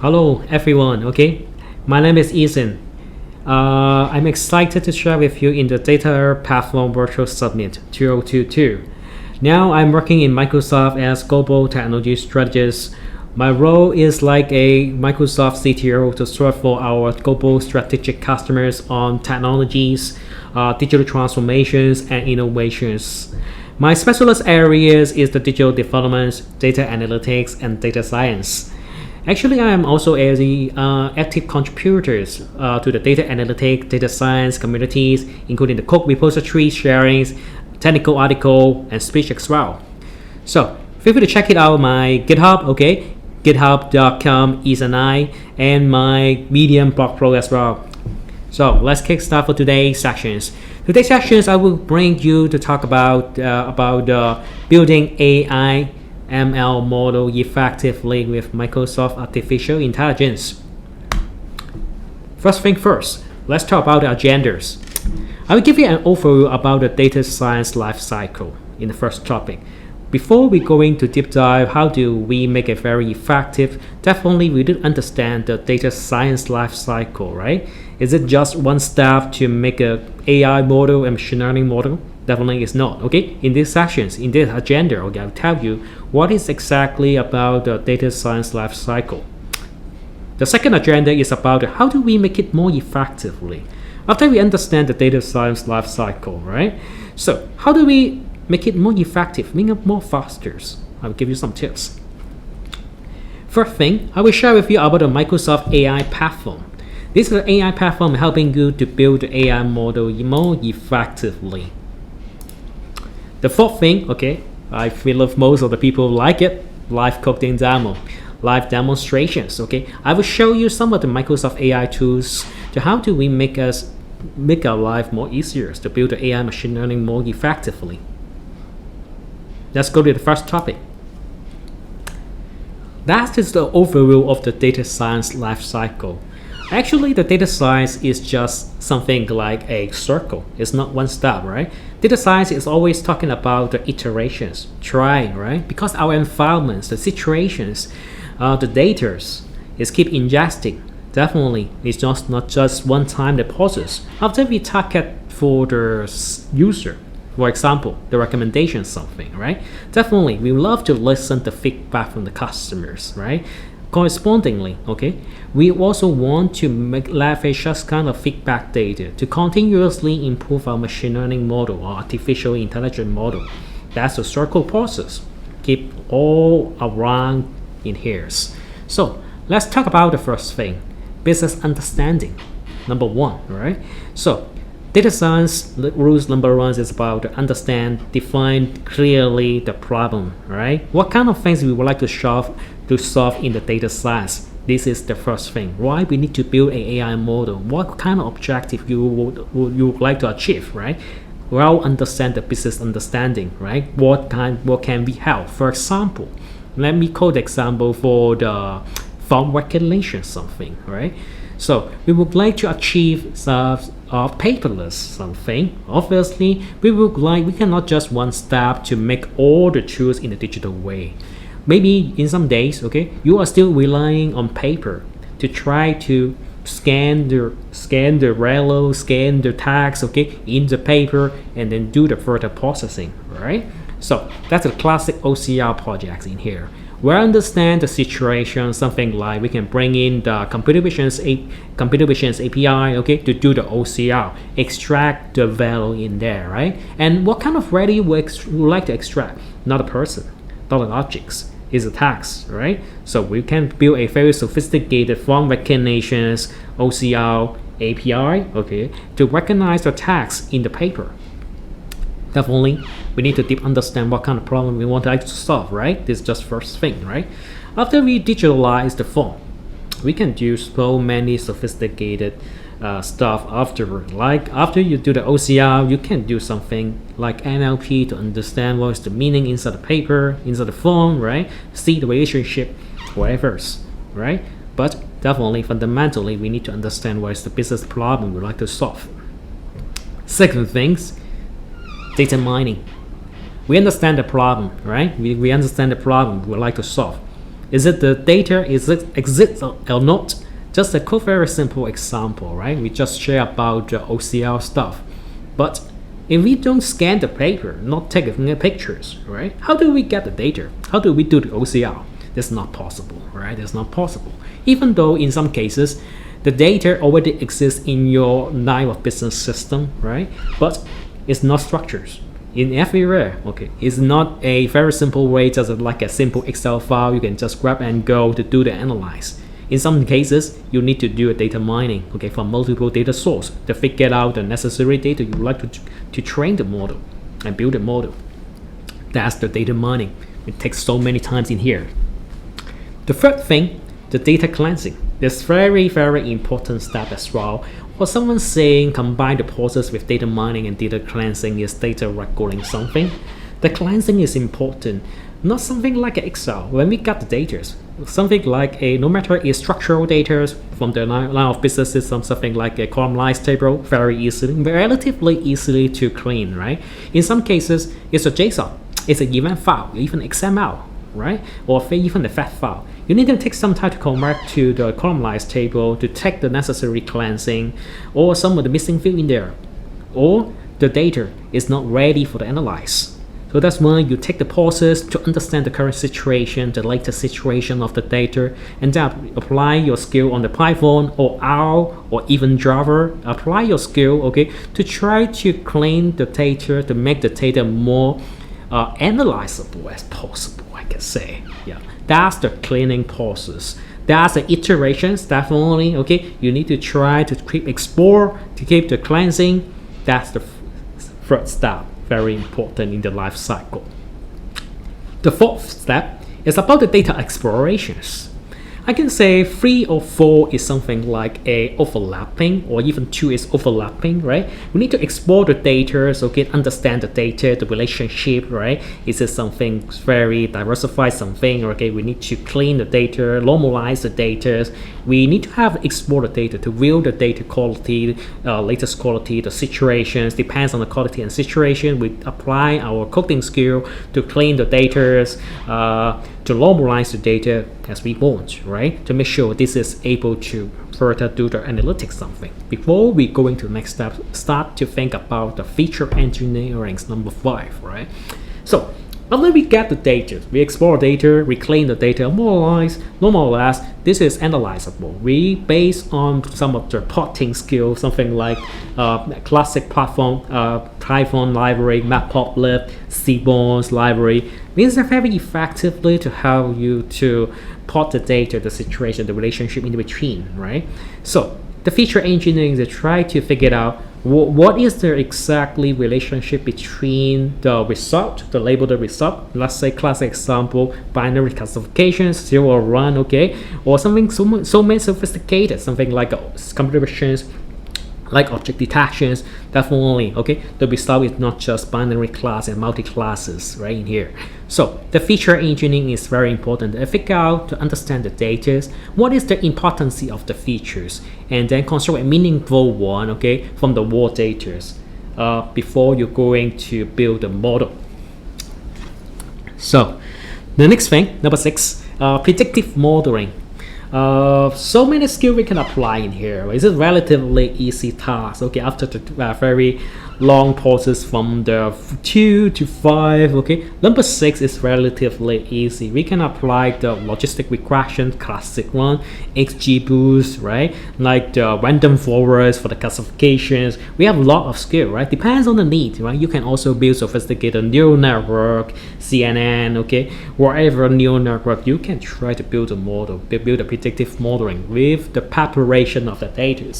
Hello everyone, okay? My name is Eason. I'm excited to share with you in the Data Platform Virtual Summit 2022. Now I'm working in Microsoft as Global Technology Strategist. My role is like a Microsoft CTO to serve for our global strategic customers on technologies, digital transformations, and innovations. My specialist areas is the digital development, data analytics, and data science. Actually, I am also a active contributor to the data analytics, data science communities, including the code repository sharings, technical article, and speech as well. So feel free to check it out my GitHub, okay? github.com Eason Lai, and my Medium blog pro as well. So let's kickstart for today's sessions. Today's sessions I will bring you to talk about building AI ML model effectively with Microsoft Artificial Intelligence. First thing first, let's talk about the agendas. I will give you an overview about the data science lifecycle in the first topic. Before we go into deep dive, how do we make it very effective? Definitely we did understand the data science lifecycle, right? Is it just one step to make a AI model and machine learning model? Definitely it's not, okay? In these sessions, in this agenda, okay, I'll tell you what is exactly about the data science lifecycle. The second agenda is about how do we make it more effectively. After we understand the data science lifecycle, right? So how do we make it more effective, make it more faster? I'll give you some tips. First thing, I will share with you about the Microsoft AI platform. This is an AI platform helping you to build the AI model more effectively. The fourth thing, okay, I feel most of the people like it, live coding demo, live demonstrations, okay. I will show you some of the Microsoft AI tools to how do we make our life more easier to build the AI machine learning more effectively. Let's go to the first topic. That is the overview of the data science lifecycle. Actually, the data science is just something like a circle. It's not one step, right? Data science is always talking about the iterations, trying, right? Because our environments, the situations, the data is keep ingesting. Definitely, it's just not just one time the process. After we target for the user, for example, the recommendation something, right? Definitely, we love to listen to feedback from the customers, right? Correspondingly, okay, we also want to leverage such kind of feedback data to continuously improve our machine learning model or artificial intelligence model. That's a circle process. Keep all around in here. So let's talk about the first thing, business understanding. Number one, right? So data science rules number one is about understand, define clearly the problem, right? What kind of things we would like to solve in the data science? This is the first thing. Why we need to build an AI model? What kind of objective you would like to achieve, right? Well, understand the business understanding, right? What can we help? For example, let me quote the example for the form recognition something, right? So we would like to achieve paperless something. Obviously, we cannot just one step to make all the tools in a digital way. Maybe in some days, okay, you are still relying on paper to try to scan the relo, scan the text, okay, in the paper, and then do the further processing, right? So that's a classic OCR project in here. We understand the situation, something like we can bring in the computer vision's API, okay, to do the OCR, extract the value in there, right? And what kind of value we like to extract? Not a person, not an objects, is a text, right? So we can build a very sophisticated form recognition OCR API, okay, to recognize the text in the paper. Definitely, we need to deep understand what kind of problem we want to solve, right? This is just first thing, right? After we digitalize the form, we can do so many sophisticated stuff afterward. Like after you do the OCR, you can do something like NLP to understand what is the meaning inside the paper, inside the form, right? See the relationship, whatever, right? But definitely, fundamentally, we need to understand what is the business problem we like to solve. Second things, data mining. We understand the problem, right? We understand the problem we would like to solve. Is it the data exists or not? Just a very simple example, right? We just share about the OCR stuff. But if we don't scan the paper, not take pictures, right? How do we get the data? How do we do the OCR? That's not possible, right? That's not possible. Even though in some cases, the data already exists in your line of business system, right? But it's not structures. In everywhere, okay, it's not a very simple way, just like a simple Excel file you can just grab and go to do the analyze. In some cases, you need to do a data mining, okay, from multiple data sources to figure out the necessary data you would like to train the model and build a model. That's the data mining. It takes so many times in here. The third thing, the data cleansing. This very important step as well. Or someone saying combine the process with data mining and data cleansing is data recording something. The cleansing is important. Not something like Excel. When we got the data, something like no matter it's structural data from the line of business system, something like a column-wise table, relatively easily to clean, right? In some cases, it's a JSON, it's an event file, even XML, right? Or even a FAT file. You need to take some time to convert to the column-wise table to take the necessary cleansing, or some of the missing field in there, or the data is not ready for the analyze. So that's why you take the process to understand the current situation, the latest situation of the data, and then apply your skill on the Python or R or even Java. Apply your skill, okay, to try to clean the data, to make the data more analyzable as possible, I can say. Yeah, that's the cleaning process. That's the iterations, definitely, okay. You need to try to keep explore, to keep the cleansing. That's the third step. Very important in the life cycle. The fourth step is about the data explorations. I can say 3 or 4 is something like a overlapping, or even 2 is overlapping, right? We need to explore the data, so get understand the data, the relationship, right? Is it something very diversified, something, okay? We need to clean the data, normalize the data. We need to have explore the data to view the data quality, latest quality, the situations, depends on the quality and situation. We apply our coding skill to clean the data, to normalize the data as we want, right? To make sure this is able to further do the analytics something. Before we go into the next step, start to think about the feature engineering, number 5, right? So after we get the data, we explore data, we clean the data, more or less, this is analyzable. We base on some of the plotting skills, something like classic platform, Python library, matplotlib, Seaborn's library. These are very effectively to help you to plot the data, the situation, the relationship in between, right? So the feature engineering is to try to figure out what is the exactly relationship between the result, the label the result, let's say classic example, binary classification, 0 or 1, okay, or something so many sophisticated, something like computer visions, like object detections, definitely, okay, the result is not just binary class and multi-classes right in here. So the feature engineering is very important to figure out, to understand the data, what is the importance of the features, and then construct a meaningful one, okay, from the raw data before you're going to build a model. So the next thing, number 6, predictive modeling. So many skills we can apply in here. It's a relatively easy task, okay, after the very long process from the 2 to 5, okay. Number 6 is relatively easy. We can apply the logistic regression, classic one, XGBoost, right, like the random forest for the classifications. We have a lot of skill, right, depends on the need, right. You can also build sophisticated neural network, CNN, okay, whatever neural network you can try to build a model, build a predictive modeling with the preparation of the data.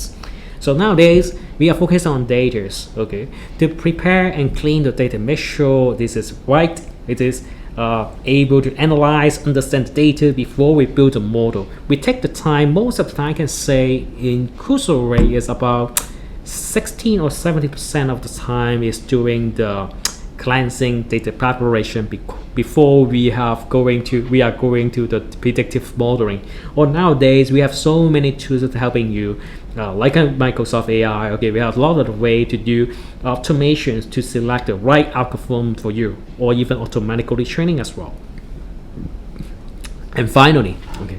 So nowadays we are focused on data, okay, to prepare and clean the data, make sure this is right, it is able to analyze, understand the data before we build a model. We take the time, most of the time I can say in crucial rate is about 16 or 70% of the time is doing the cleansing, data preparation before we are going to the predictive modeling. Or nowadays we have so many tools that helping you, like Microsoft AI. Okay, we have a lot of way to do automations to select the right algorithm for you, or even automatically training as well. And finally, okay,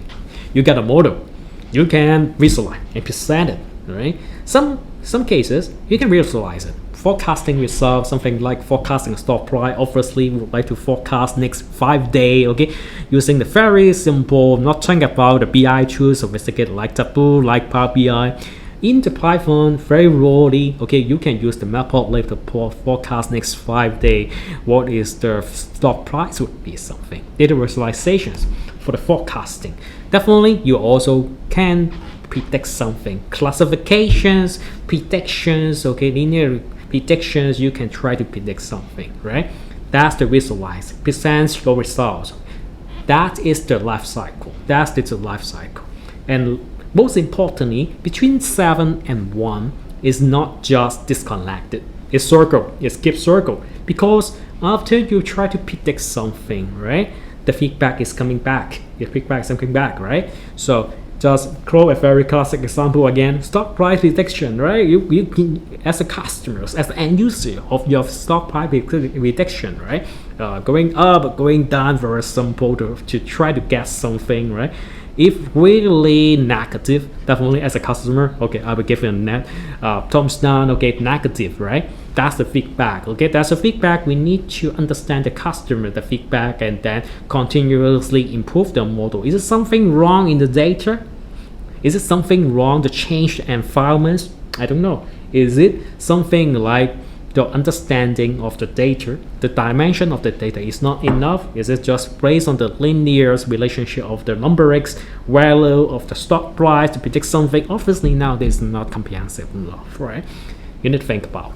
you get a model. You can visualize and present it, right? Some cases you can visualize it. Forecasting results, something like forecasting a stock price. Obviously, we would like to forecast next 5 days, okay, using the very simple, not talking about the BI tools, sophisticated like Tableau, like Power BI. In the Python, very rawly, okay, you can use the matplotlib to forecast next 5 days. What is the stock price would be something. Data visualizations for the forecasting. Definitely, you also can predict something. Classifications, predictions, okay, linear predictions, you can try to predict something, right? That's the visualize, presents your results. That is the life cycle. That's the life cycle. And most importantly, between 7 and 1 is not just disconnected. It's circle, it's keep circle. Because after you try to predict something, right, the feedback is coming back. Your feedback is coming back, right? So just throw a very classic example again, stock price prediction, right? You as a customer, as an end user of your stock price prediction, right? Going up, going down, very simple to try to guess something, right? If really negative, definitely as a customer, okay, I will give you a net thumbs down, okay, negative, right? That's the feedback, okay? That's the feedback. We need to understand the customer, the feedback, and then continuously improve the model. Is it something wrong in the data? Is it something wrong to change the environments? I don't know. Is it something like the understanding of the data, the dimension of the data is not enough? Is it just based on the linear relationship of the numerics value of the stock price to predict something? Obviously nowadays is not comprehensive enough, right? You need to think about.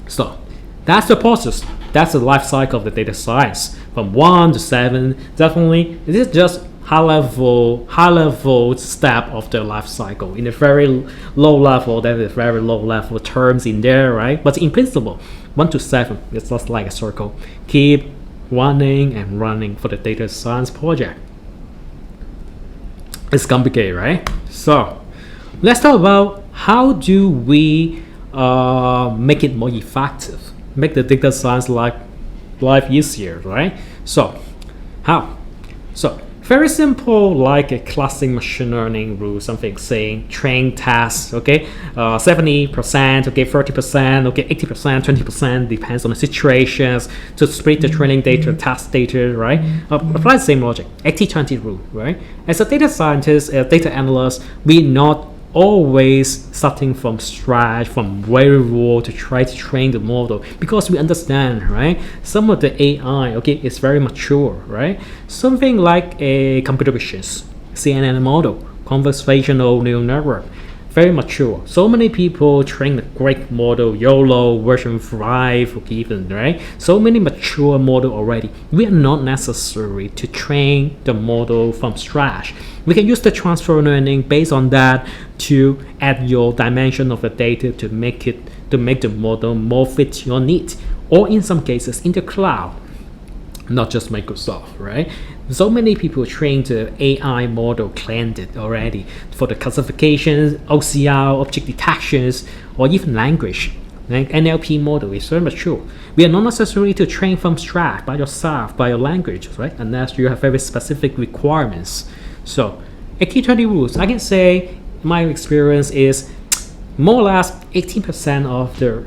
So that's the process. That's the life cycle of the data science from 1 to 7. Definitely, it is just high level step of the life cycle. In a very low level, there is very low level terms in there, right? But in principle, 1 to 7 is just like a circle. Keep running and running for the data science project. It's complicated, right? So let's talk about how do we make it more effective, make the data science life easier, right? So how? So very simple, like a classic machine learning rule, something saying train tasks, okay, 70%, okay, 30%, okay, 80%, 20%, depends on the situations to split the training data, task data, right? Apply the same logic, 80-20 rule, right? As a data scientist, a data analyst, we not always starting from scratch, from very raw to try to train the model, because we understand, right, some of the AI, okay, is very mature, right? Something like a computer vision, CNN model, conversational neural network, very mature. So many people train the great model, YOLO, version 5, even, right? So many mature model already. We are not necessary to train the model from scratch. We can use the transfer learning based on that to add your dimension of the data to make the model more fit your needs, or in some cases in the cloud, not just Microsoft, right? So many people train the AI model, cleaned it already for the classifications, OCR, object detections, or even language. Like NLP model is very mature. We are not necessary to train from scratch by yourself, by your language, right? Unless you have very specific requirements. So, 80-20 rules, I can say my experience is more or less 18% of the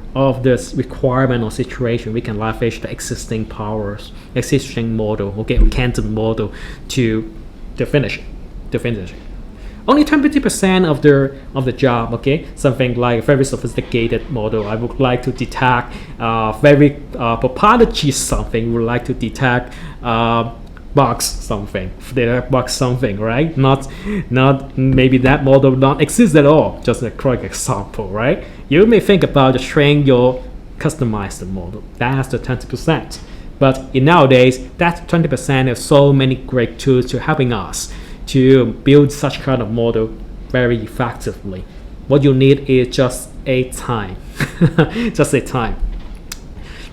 requirement or situation we can leverage the existing powers, existing model, okay, candidate model to finish it. Only 20% of the job, okay, something like very sophisticated model. I would like to detect very proprietary something. Would like to detect bugs something, right? Not maybe that model not exist at all. Just a quick example, right? You may think about just train your customized model. That's the 20%. But in nowadays, that 20% is so many great tools to helping us to build such kind of model very effectively. What you need is just a time. Just a time.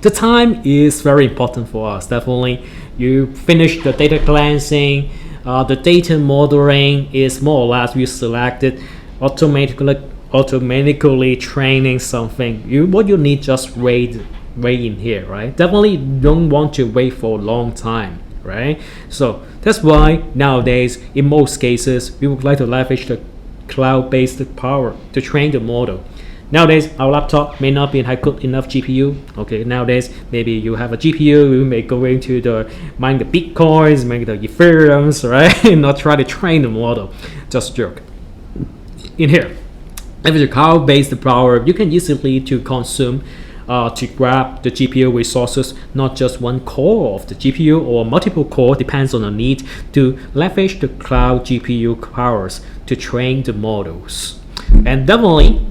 The time is very important for us, definitely. You finish the data cleansing, the data modeling is more or less you selected automatically training something. What you need just wait in here, right? Definitely don't want to wait for a long time, right? So that's why nowadays, in most cases, we would like to leverage the cloud-based power to train the model. Nowadays, our laptop may not be a good enough GPU. Okay, nowadays maybe you have a GPU, you may go into the mine the bitcoins, mine the ethereums, right? And not try to train the model. Just joke. In here, if it's a cloud-based power, you can easily to consume, to grab the GPU resources, not just one core of the GPU or multiple core, depends on the need, to leverage the cloud GPU powers to train the models. And definitely,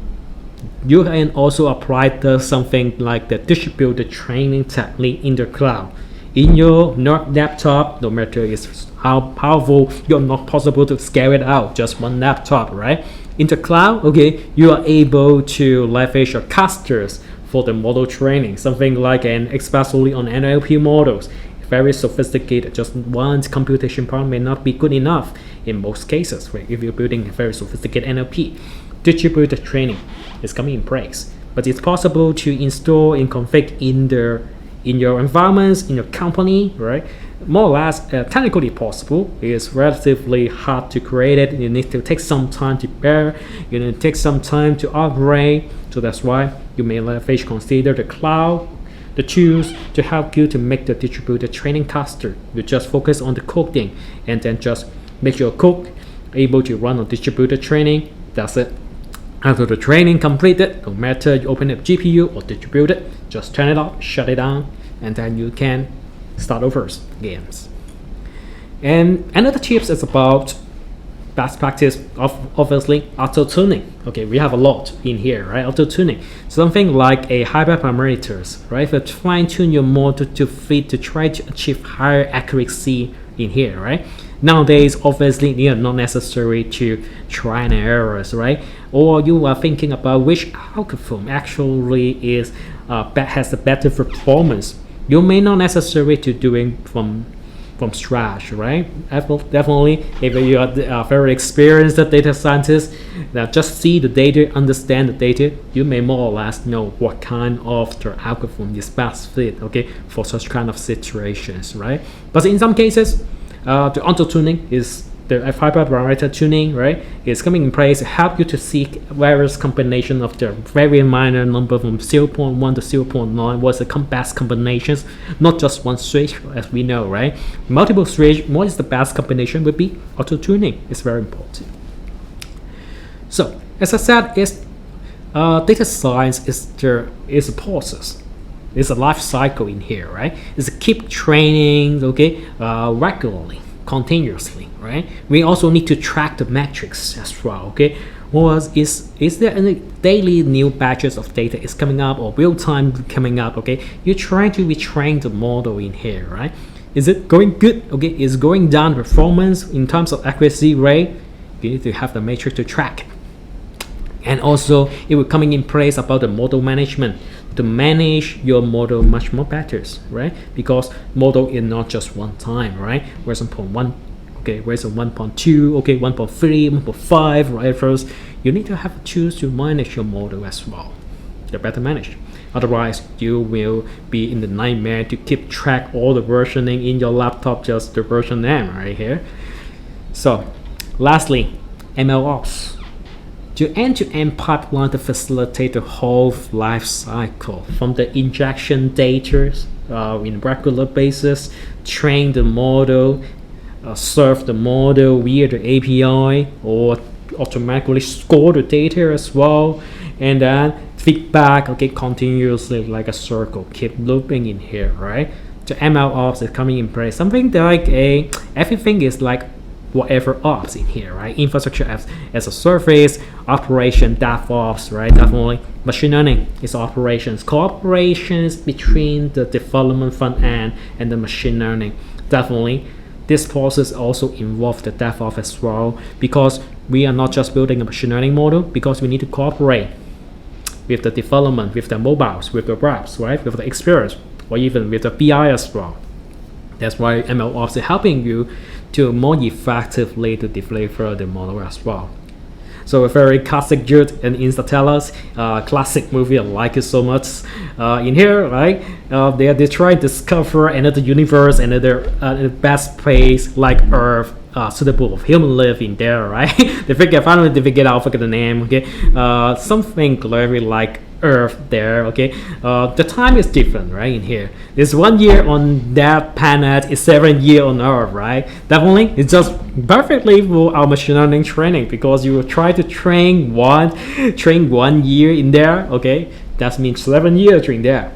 you can also apply something like the distributed training technique in the cloud. In your laptop, no matter how powerful, you're not possible to scale it out, just one laptop, right? In the cloud, okay, you are able to leverage your clusters for the model training, something like especially on NLP models, very sophisticated. Just one computation power may not be good enough in most cases, right? If you're building a very sophisticated NLP, distributed training is coming in place, but it's possible to install and configure in your environments, in your company, right? More or less technically possible. It's relatively hard to create it. You need to take some time to bear. You need to take some time to operate. So that's why you may leverage, consider the cloud, the tools to help you to make the distributed training cluster. You just focus on the coding and then just make your code able to run on distributed training. That's it. After the training completed, no matter you open up GPU or distribute it, just turn it off, shut it down, and then you can start over games. And another tips is about best practice of obviously auto tuning. Okay, we have a lot in here, right? Auto tuning, something like a hyperparameters, right? If you fine tune your model to try to achieve higher accuracy in here, right? Nowadays, obviously, they are not necessary to try and errors, right? Or you are thinking about which algorithm actually is has a better performance. You may not necessarily to doing from scratch, right? Definitely, if you are a very experienced data scientist, that just see the data, understand the data, you may more or less know what kind of the algorithm is best fit, okay, for such kind of situations, right? But in some cases, the auto tuning is the hyperparameter tuning, right? It's coming in place to help you to seek various combination of the very minor number from 0.1 to 0.9. What's the best combinations? Not just one switch, as we know, right? Multiple switch. What is the best combination? Would be auto tuning. It's very important. So, as I said, data science is a process. It's a life cycle in here, right? It's a keep training, okay, regularly, continuously, right? We also need to track the metrics as well, okay? Is there any daily new batches of data is coming up or real time coming up, okay? You're trying to retrain the model in here, right? Is it going good? Okay, is going down performance in terms of accuracy rate? You need to have the metric to track. And also, it will coming in place about the model management to manage your model much more better, right? Because model is not just one time, right? Version 1.1, okay, version 1.2, okay, 1.3, 1.5, right? First, you need to have tools to manage your model as well. They're better managed. Otherwise, you will be in the nightmare to keep track all the versioning in your laptop, just the version name right here. So, lastly, MLOps. To end-to-end pipeline to facilitate the whole life cycle from the injection data in regular basis, train the model, serve the model via the API, or automatically score the data as well, and then feedback, okay, continuously like a circle, keep looping in here, right? The MLOps is coming in place. Something like everything is like whatever ops in here, right? Infrastructure as a service, operation, DevOps, right? Definitely. Machine learning is operations, cooperations between the development front end and the machine learning. Definitely. This process also involves the DevOps as well, because we are not just building a machine learning model, because we need to cooperate with the development, with the mobiles, with the webs, right? With the experience, or even with the BI as well. That's why MLOps is helping you to more effectively to deliver the model as well. So a very classic Jude and Insta-Tellers, classic movie. I like it so much. In here, right, they try to discover another universe, another best place like Earth, suitable of human live in there, right? Finally they figure out, forget the name, okay? Something very like Earth there, okay? The time is different, right? In here, it's 1 year on that planet, it's 7 years on Earth, right? Definitely, it's just perfectly for our machine learning training, because you will try to train 1 year in there, okay? That means 7 years during there.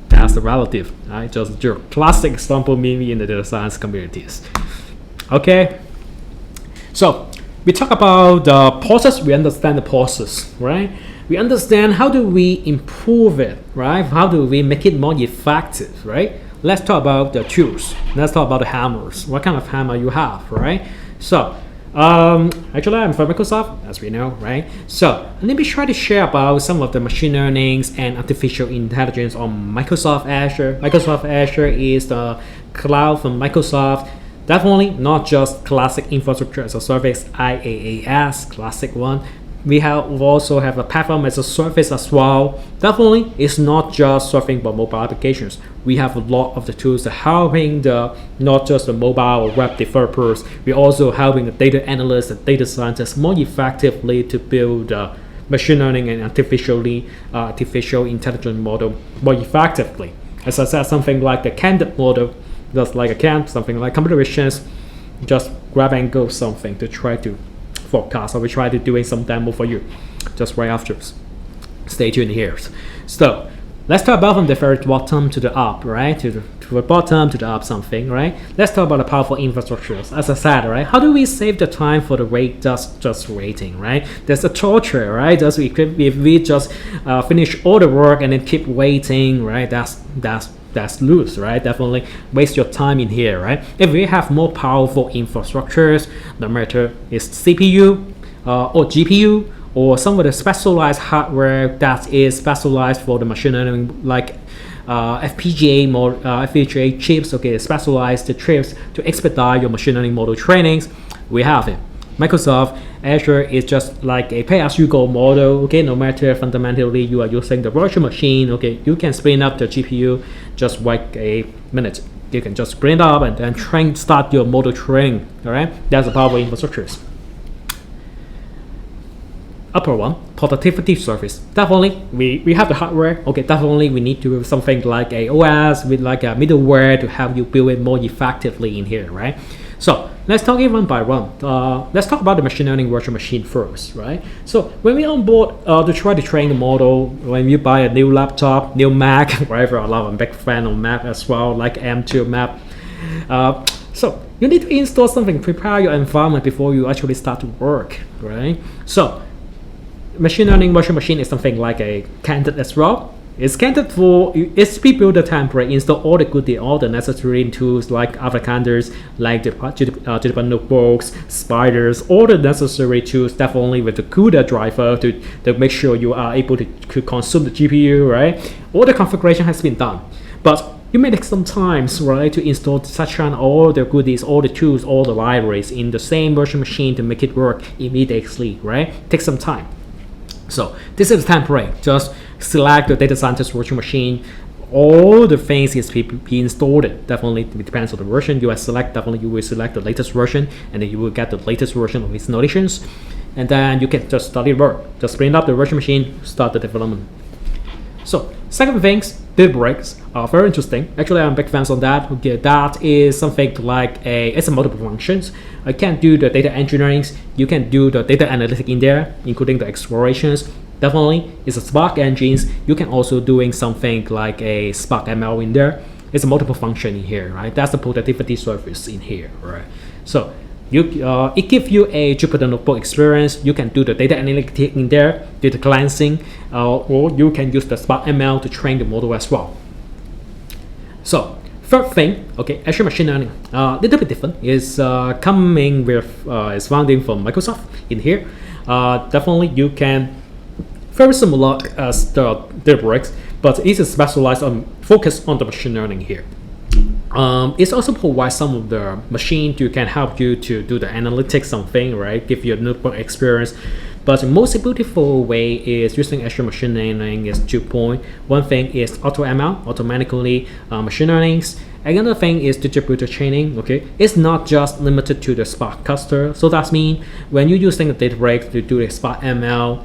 That's the relative, right? Just your classic example, maybe in the data science communities. Okay, so we talk about the process. We understand the process, right? We understand how do we improve it, right? How do we make it more effective, right? Let's talk about the tools. Let's talk about the hammers. What kind of hammer you have, right? So actually I'm from Microsoft, as we know, right? So let me try to share about some of the machine learnings and artificial intelligence on Microsoft Azure. Microsoft Azure is the cloud from Microsoft. Definitely not just classic infrastructure as a service, IaaS, classic one. We also have a platform as a service as well. Definitely, it's not just serving for mobile applications. We have a lot of the tools that helping not just the mobile or web developers. We're also helping the data analysts and data scientists more effectively to build machine learning and artificial intelligence model more effectively. As I said, something like the candidate model, just like a can, something like computer visions, just grab and go something to try to forecast, or we try to doing some demo for you just right after. Stay tuned here. So let's talk about from the very bottom to the up, right? To the bottom to the up something, right? Let's talk about the powerful infrastructures. As I said, right? How do we save the time for the just waiting, right? There's a torture, right? If we just finish all the work and then keep waiting, right? That's loose, right? Definitely waste your time in here, right? If we have more powerful infrastructures, no matter it's CPU or GPU or some of the specialized hardware that is specialized for the machine learning, like FPGA chips, okay, specialized chips to expedite your machine learning model trainings, we have it. Microsoft Azure is just like a pay-as-you-go model, okay? No matter fundamentally you are using the virtual machine, okay? You can spin up the GPU, just wait a minute. You can just spin it up and then start your model training, all right? That's the powerful infrastructures. Upper one, productivity service. Definitely, we have the hardware. Okay, definitely we need to have something like a OS with like a middleware to help you build it more effectively in here, right? So let's talk it one by one. Let's talk about the machine learning virtual machine first, right? So when we onboard to try to train the model, when you buy a new laptop, new Mac, whatever, I'm a big fan of Mac as well, like M2 Mac. So you need to install something, prepare your environment before you actually start to work, right? So machine learning virtual machine is something like a candidate as well. It's candidate for SP builder template, install all the necessary tools like Avocanders, like the Jupyter notebooks, spiders, all the necessary tools, definitely with the CUDA driver to make sure you are able to consume the GPU, right? All the configuration has been done. But you may take some time, right, to install such all the goodies, all the tools, all the libraries in the same virtual machine to make it work immediately, right? Take some time. So this is the template. Just select the data scientist virtual machine. All the things is be installed. Definitely it depends on the version you will select. Definitely you will select the latest version, and then you will get the latest version of its notations. And then you can just start it work. Just bring up the virtual machine, start the development. So second things, data breaks are very interesting. Actually, I'm big fans on that. Okay, that is something like it's a multiple functions. I can do the data engineering. You can do the data analytics in there, including the explorations. Definitely, it's a Spark engines. You can also doing something like a Spark ML in there. It's a multiple function in here, right? That's the productivity service in here, right? So it gives you a Jupyter notebook experience. You can do the data analytics in there, data cleansing, or you can use the Spark ML to train the model as well. So third thing, okay, Azure Machine Learning, little bit different. Is coming with is founding from Microsoft in here. Definitely you can very similar as the Databricks, but it is specialized on focus on the machine learning here. It also provides some of the machine to can help you to do the analytics something, right? Give you a notebook experience But the most beautiful way is using Azure Machine Learning is 2 point. One thing is AutoML, automatically machine learnings. Another thing is distributed training. Okay, it's not just limited to the Spark cluster. So that means when you're using the Databricks to do the Spark ML,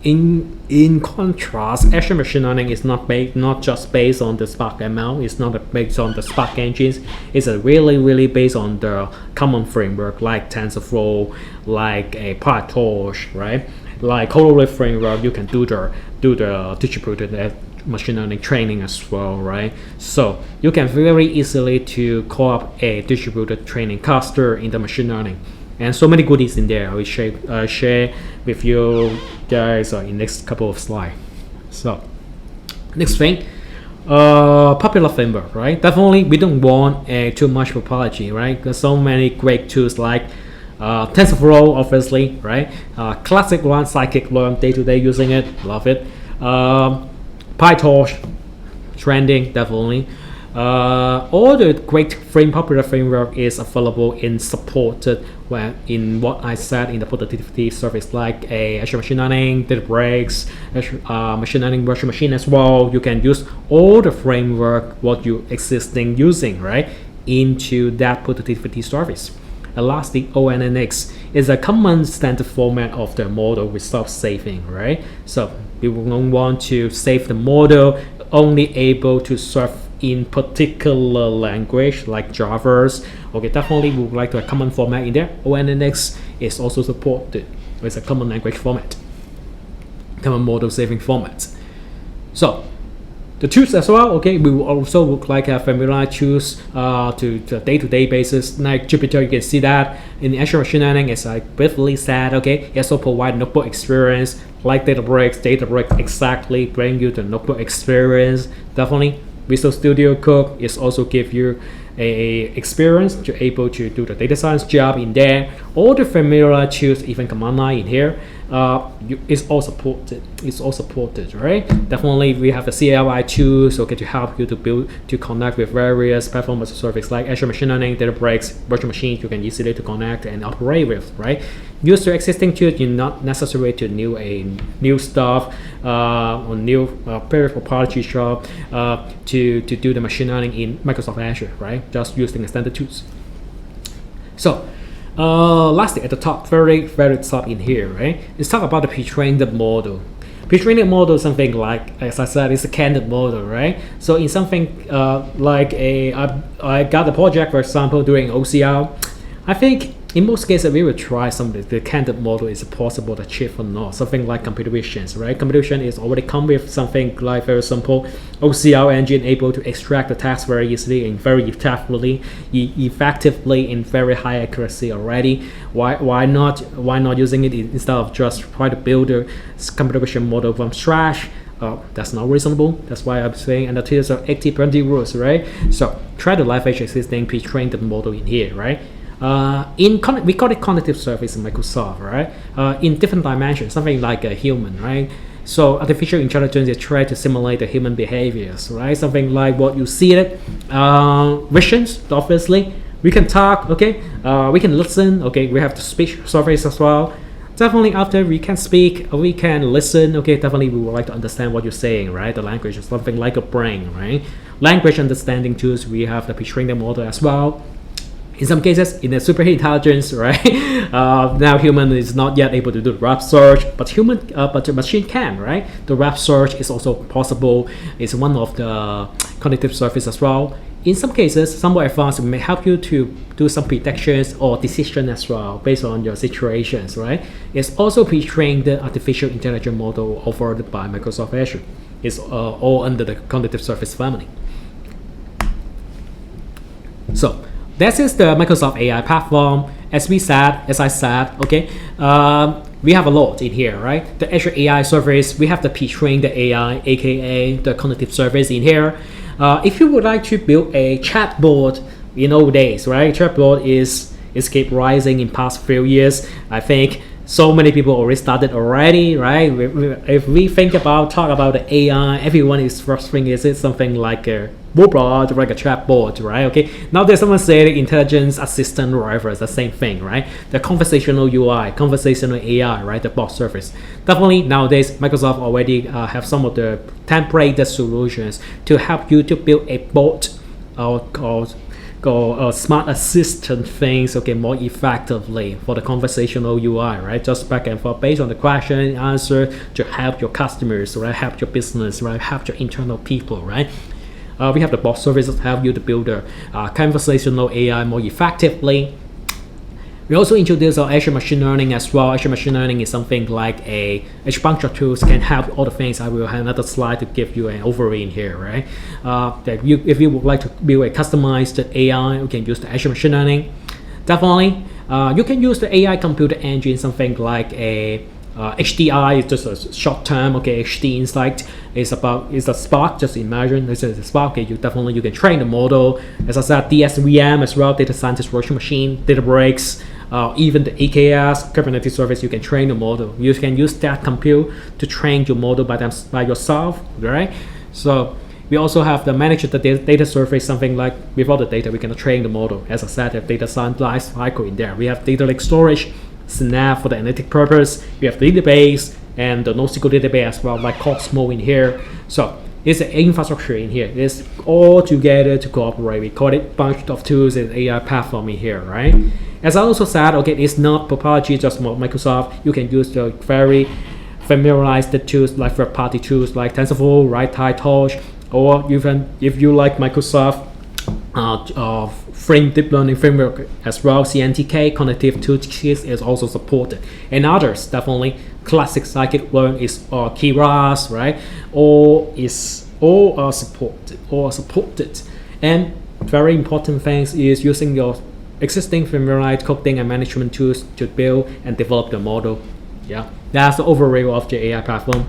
in contrast, Azure Machine Learning is not just based on the Spark ML. It's not based on the Spark engines. It's really based on the common framework like TensorFlow, like a PyTorch, right? Like Corollary framework, you can do the distributed machine learning training as well, right? So you can very easily to call up a distributed training cluster in the machine learning. And so many goodies in there I will share with you guys in next couple of slides. So next thing, popular framework, right? Definitely we don't want too much topology, right? There's so many great tools like TensorFlow, obviously, right? Classic one, scikit-learn, day-to-day using it, love it. PyTorch, trending, definitely. All the great popular framework is available in supported in what I said in the productivity service, like Azure Machine Learning, Databricks, Azure Machine Learning Virtual Machine as well. You can use all the framework what you existing using, right, into that productivity service. And lastly, ONNX is a common standard format of the model without saving, right? So we don't want to save the model, only able to serve in particular language like Java's. Okay, definitely we would like to have a common format in there. ONNX is also supported. It's a common language format, common model saving format. So the tools as well, okay, we will also look like a familiar tools to day-to-day basis. Like Jupyter, you can see that in Azure Machine Learning, as I briefly said, okay, it also provide notebook experience like Databricks exactly bring you the notebook experience. Definitely Visual Studio Code is also give you a experience to able to do the data science job in there. All the familiar tools, even command line in here, is all supported. It's all supported, right? Definitely, we have the CLI tools, okay, to help you to connect with various platform as a service like Azure Machine Learning, Databricks, virtual machines. You can easily to connect and operate with, right? Use your existing tools. You're not necessary to new stuff or new very proprietary job to do the machine learning in Microsoft Azure, right? Just using the standard tools. So lastly, at the top, very top in here, right? Let's talk about the pre-trained model. Pre-trained model is something like, as I said, it's a candid model, right? So in something like I got a project, for example, doing OCR. I think in most cases we will try something. The candid model is possible to achieve or not. Something like computer vision, right? Computer vision is already come with something like very simple OCR engine able to extract the text very easily and very effectively in very high accuracy already. Why not using it instead of just try to build a computer vision model from scratch? That's not reasonable. That's why I'm saying, and the tiers are 80-20 rules, right? So try to leverage existing pre-trained model in here, right? We call it cognitive service in Microsoft, right? In different dimensions, something like a human, right? So artificial intelligence is trying to simulate the human behaviors, right? Something like what you see it, visions, obviously. We can talk, okay? We can listen, okay? We have the speech service as well. Definitely after we can speak, we can listen, okay? Definitely we would like to understand what you're saying, right? The language is something like a brain, right? Language understanding tools, we have the pre-trained model as well. In some cases, in the super intelligence, right? Now human is not yet able to do the web search, but the machine can, right? The web search is also possible. It's one of the cognitive service as well. In some cases, some more advanced may help you to do some predictions or decision as well based on your situations, right? It's also pre-trained artificial intelligence model offered by Microsoft Azure. It's all under the cognitive service family. So this is the Microsoft AI platform. As I said, okay, we have a lot in here, right? The Azure AI service, we have the pre-trained AI, aka the cognitive service in here. If you would like to build a chatbot in old days, right? Chatbot is keep rising in past few years. I think so many people already started already, right? If we talk about the AI, everyone is first thing is it something like a robot, like a chatbot, right? Okay. Now there's someone saying intelligence assistant, whatever, it's the same thing, right? The conversational UI, conversational AI, right? The bot service. Definitely nowadays, Microsoft already have some of the templated solutions to help you to build a bot or smart assistant things, okay, more effectively for the conversational UI, right? Just back and forth based on the question and answer to help your customers, right? Help your business, right? Help your internal people, right? We have the bot services to help you to build a conversational AI more effectively. We also introduced our Azure Machine Learning as well. Azure Machine Learning is something like a bunch of tools can help all the things. I will have another slide to give you an overview in here, right? If you would like to build a customized AI, you can use the Azure Machine Learning. Definitely, you can use the AI computer engine, something like a HDI is just a short term. Okay, HD Insight is a Spark. Just imagine this is a Spark. Okay, you can train the model. As I said, DSVM as well, data scientist virtual machine, Databricks, even the EKS Kubernetes service. You can train the model. You can use that compute to train your model by yourself, right? So we also have the manage the data surface, something like without the data we can train the model. As I said, have data science life cycle in there. We have data lake storage, Snap for the analytic purpose. We have the database and the NoSQL database as well, like Cosmo in here. So it's an infrastructure in here. It's all together to cooperate. We call it bunch of tools and AI platform in here, right? As I also said, okay, it's not proprietary just Microsoft. You can use the very familiarized tools like third-party tools like TensorFlow, right, PyTorch, or even if you like Microsoft deep learning framework as well, CNTK, cognitive toolkits is also supported, and others definitely classic scikit-learn is Keras, right? All are supported. And very important things is using your existing familiarized coding and management tools to build and develop the model. Yeah, that's the overview of the AI platform.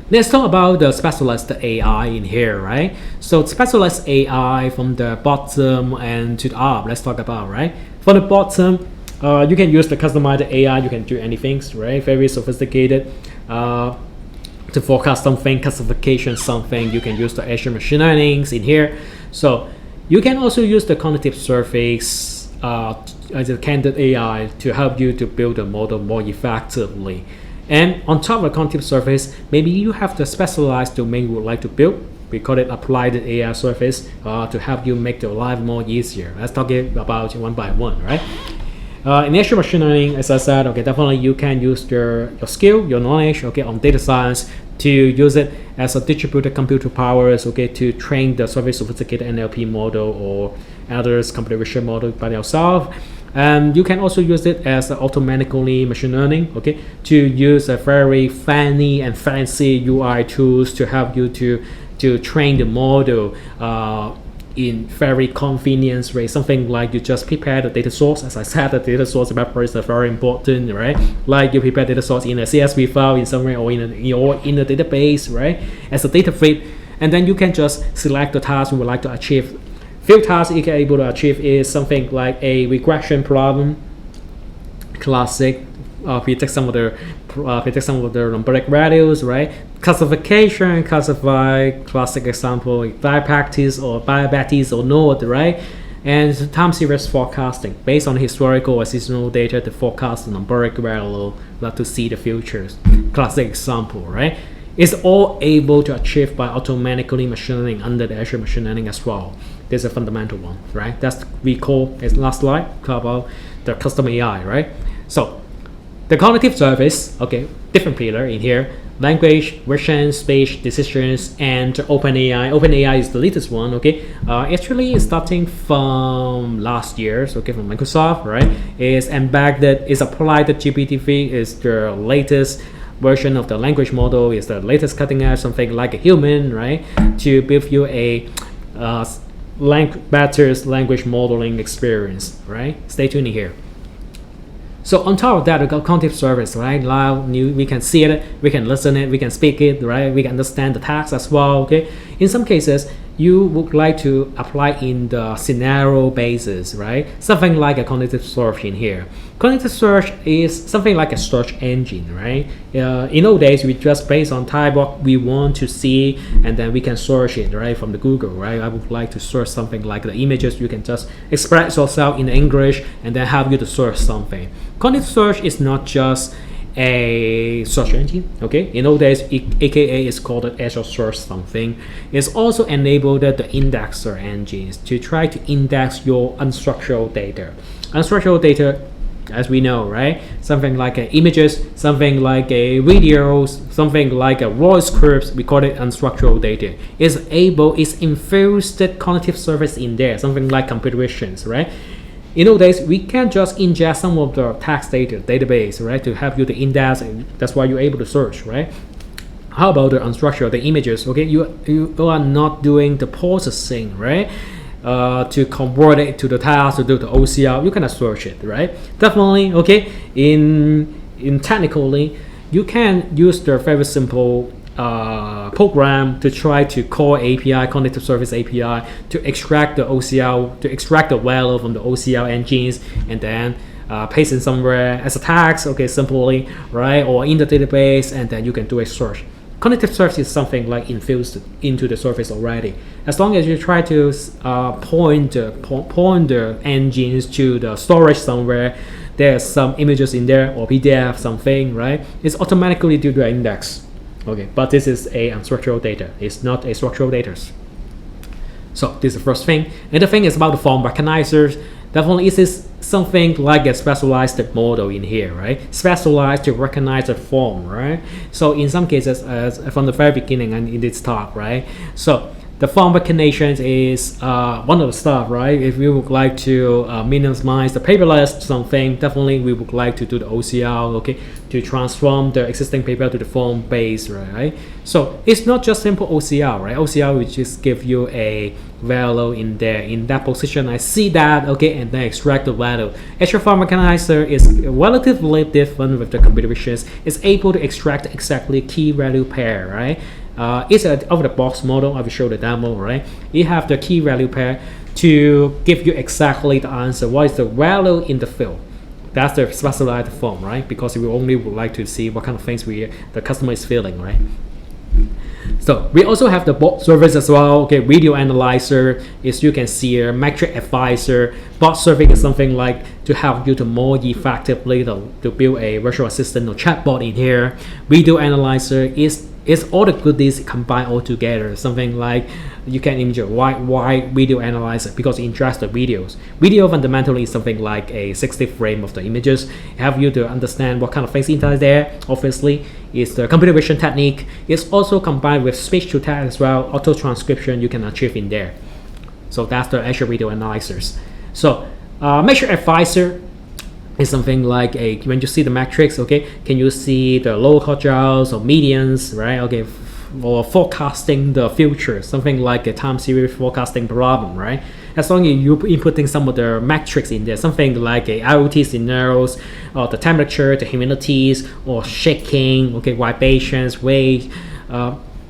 Let's talk about the specialized AI in here, right? So specialized AI from the bottom and to the up, let's talk about, right? For the bottom, you can use the customized AI, you can do anything, right? Very sophisticated. To forecast something, classification something, you can use the Azure Machine Learning in here. So you can also use the cognitive surface as a candidate AI to help you to build a model more effectively. And on top of the cognitive surface, maybe you have the specialized domain you would like to build. We call it applied AI surface to help you make your life more easier. Let's talk about it one by one, right? In Azure Machine Learning, as I said, okay, definitely you can use your skill, your knowledge, okay, on data science to use it as a distributed computer powers, okay, to train the very sophisticated NLP model or others computer vision model by yourself. And you can also use it as automatically machine learning, okay, to use a very fancy and fancy UI tools to help you to train the model in very convenient way. Something like you just prepare the data source. As I said, the data source preparation is very important, right? Like you prepare data source in a CSV file in somewhere or in a database, right? As a data feed, and then you can just select the task you would like to achieve. Few tasks you can able to achieve is something like a regression problem, classic, predict some of the numeric values, right? Classification, classify, classic example, diapractice or diabetes or node, right? And time series forecasting based on historical or seasonal data to forecast the numeric value to see the futures. Classic example, right? It's all able to achieve by automatically machine learning under the Azure Machine Learning as well. There's a fundamental one, right? That's we call as last slide about the custom AI, right? So the cognitive service, okay, different pillar in here: language, vision, speech, decisions, and OpenAI. OpenAI is the latest one, okay. Actually, it's starting from last year, so okay, from Microsoft, right? Is embedded, is applied to GPT-3, is the latest version of the language model, is the latest cutting edge, something like a human, right? To give you a better language modeling experience, right? Stay tuned here. So on top of that, we got cognitive service, right? Now we can see it, we can listen it, we can speak it, right? We can understand the text as well, okay? In some cases, you would like to apply in the scenario basis, right? Something like a cognitive search in here. Cognitive search is something like a search engine, right? In old days, we just based on type what we want to see, and then we can search it, right, from the Google, right? I would like to search something like the images. You can just express yourself in English and then have you to search something. Cognitive search is not just a search engine, okay? In old days, aka is called Azure search something. It's also enabled the indexer engines to try to index your unstructured data. Unstructured data, as we know, right? Something like images, something like videos, something like voice scripts, we call it unstructured data. It's infused cognitive service in there, something like computer visions, right? In old days, we can just ingest some of the text data database, right, to help you to index, and that's why you're able to search, right? How about the unstructured, the images? Okay, you are not doing the processing, right? To convert it to the task, to do the OCR, you cannot search it, right? Definitely, okay. In technically, you can use the very simple program to try to call API, cognitive service API, to extract the OCR, to extract the value from the OCR engines, and then paste it somewhere as a text, okay, simply, right, or in the database, and then you can do a search. Cognitive search is something like infused into the service already. As long as you try to point the engines to the storage somewhere, there's some images in there or PDF something, right? It's automatically do the index. Okay, but this is a unstructured data. It's not a structural data. So this is the first thing. And the thing is about the form recognizers. Definitely, it is something like a specialized model in here, right? Specialized to recognize the form, right? So in some cases, from the very beginning and in this talk, right? So the form recognition is one of the stuff, right? If we would like to minimize the paperless something, definitely we would like to do the OCR, okay, to transform the existing paper to the form base, right? So it's not just simple OCR, right? OCR will just give you a value in there, in that position. I see that, okay, and then extract the value. Azure Form Recognizer is relatively different with the computer visions. It's able to extract exactly key value pair, right? It's an out-of-the-box model. I will show the demo, right? You have the key value pair to give you exactly the answer. What is the value in the field? That's the specialized form, right? Because we only would like to see what kind of things the customer is feeling, right? So we also have the bot service as well. Okay, video analyzer is, you can see a metric advisor. Bot service is something like to help you to more effectively to build a virtual assistant or chatbot in here. Video analyzer is all the goodies combined all together. Something like you can image why video analyzer, because it ingests the videos. Video fundamentally is something like a 60 frame of the images, help you to understand what kind of things inside there. Obviously, it's the computer vision technique. It's also combined with speech to text as well. Auto transcription you can achieve in there. So that's the Azure video analyzers. So measure advisor is something like when you see the metrics, okay, can you see the low quartiles or medians, right? Okay, or forecasting the future, something like a time series forecasting problem, right? As long as you're inputting some of the metrics in there, something like a IoT scenarios, or the temperature, the humidities, or shaking, okay, vibrations, weight,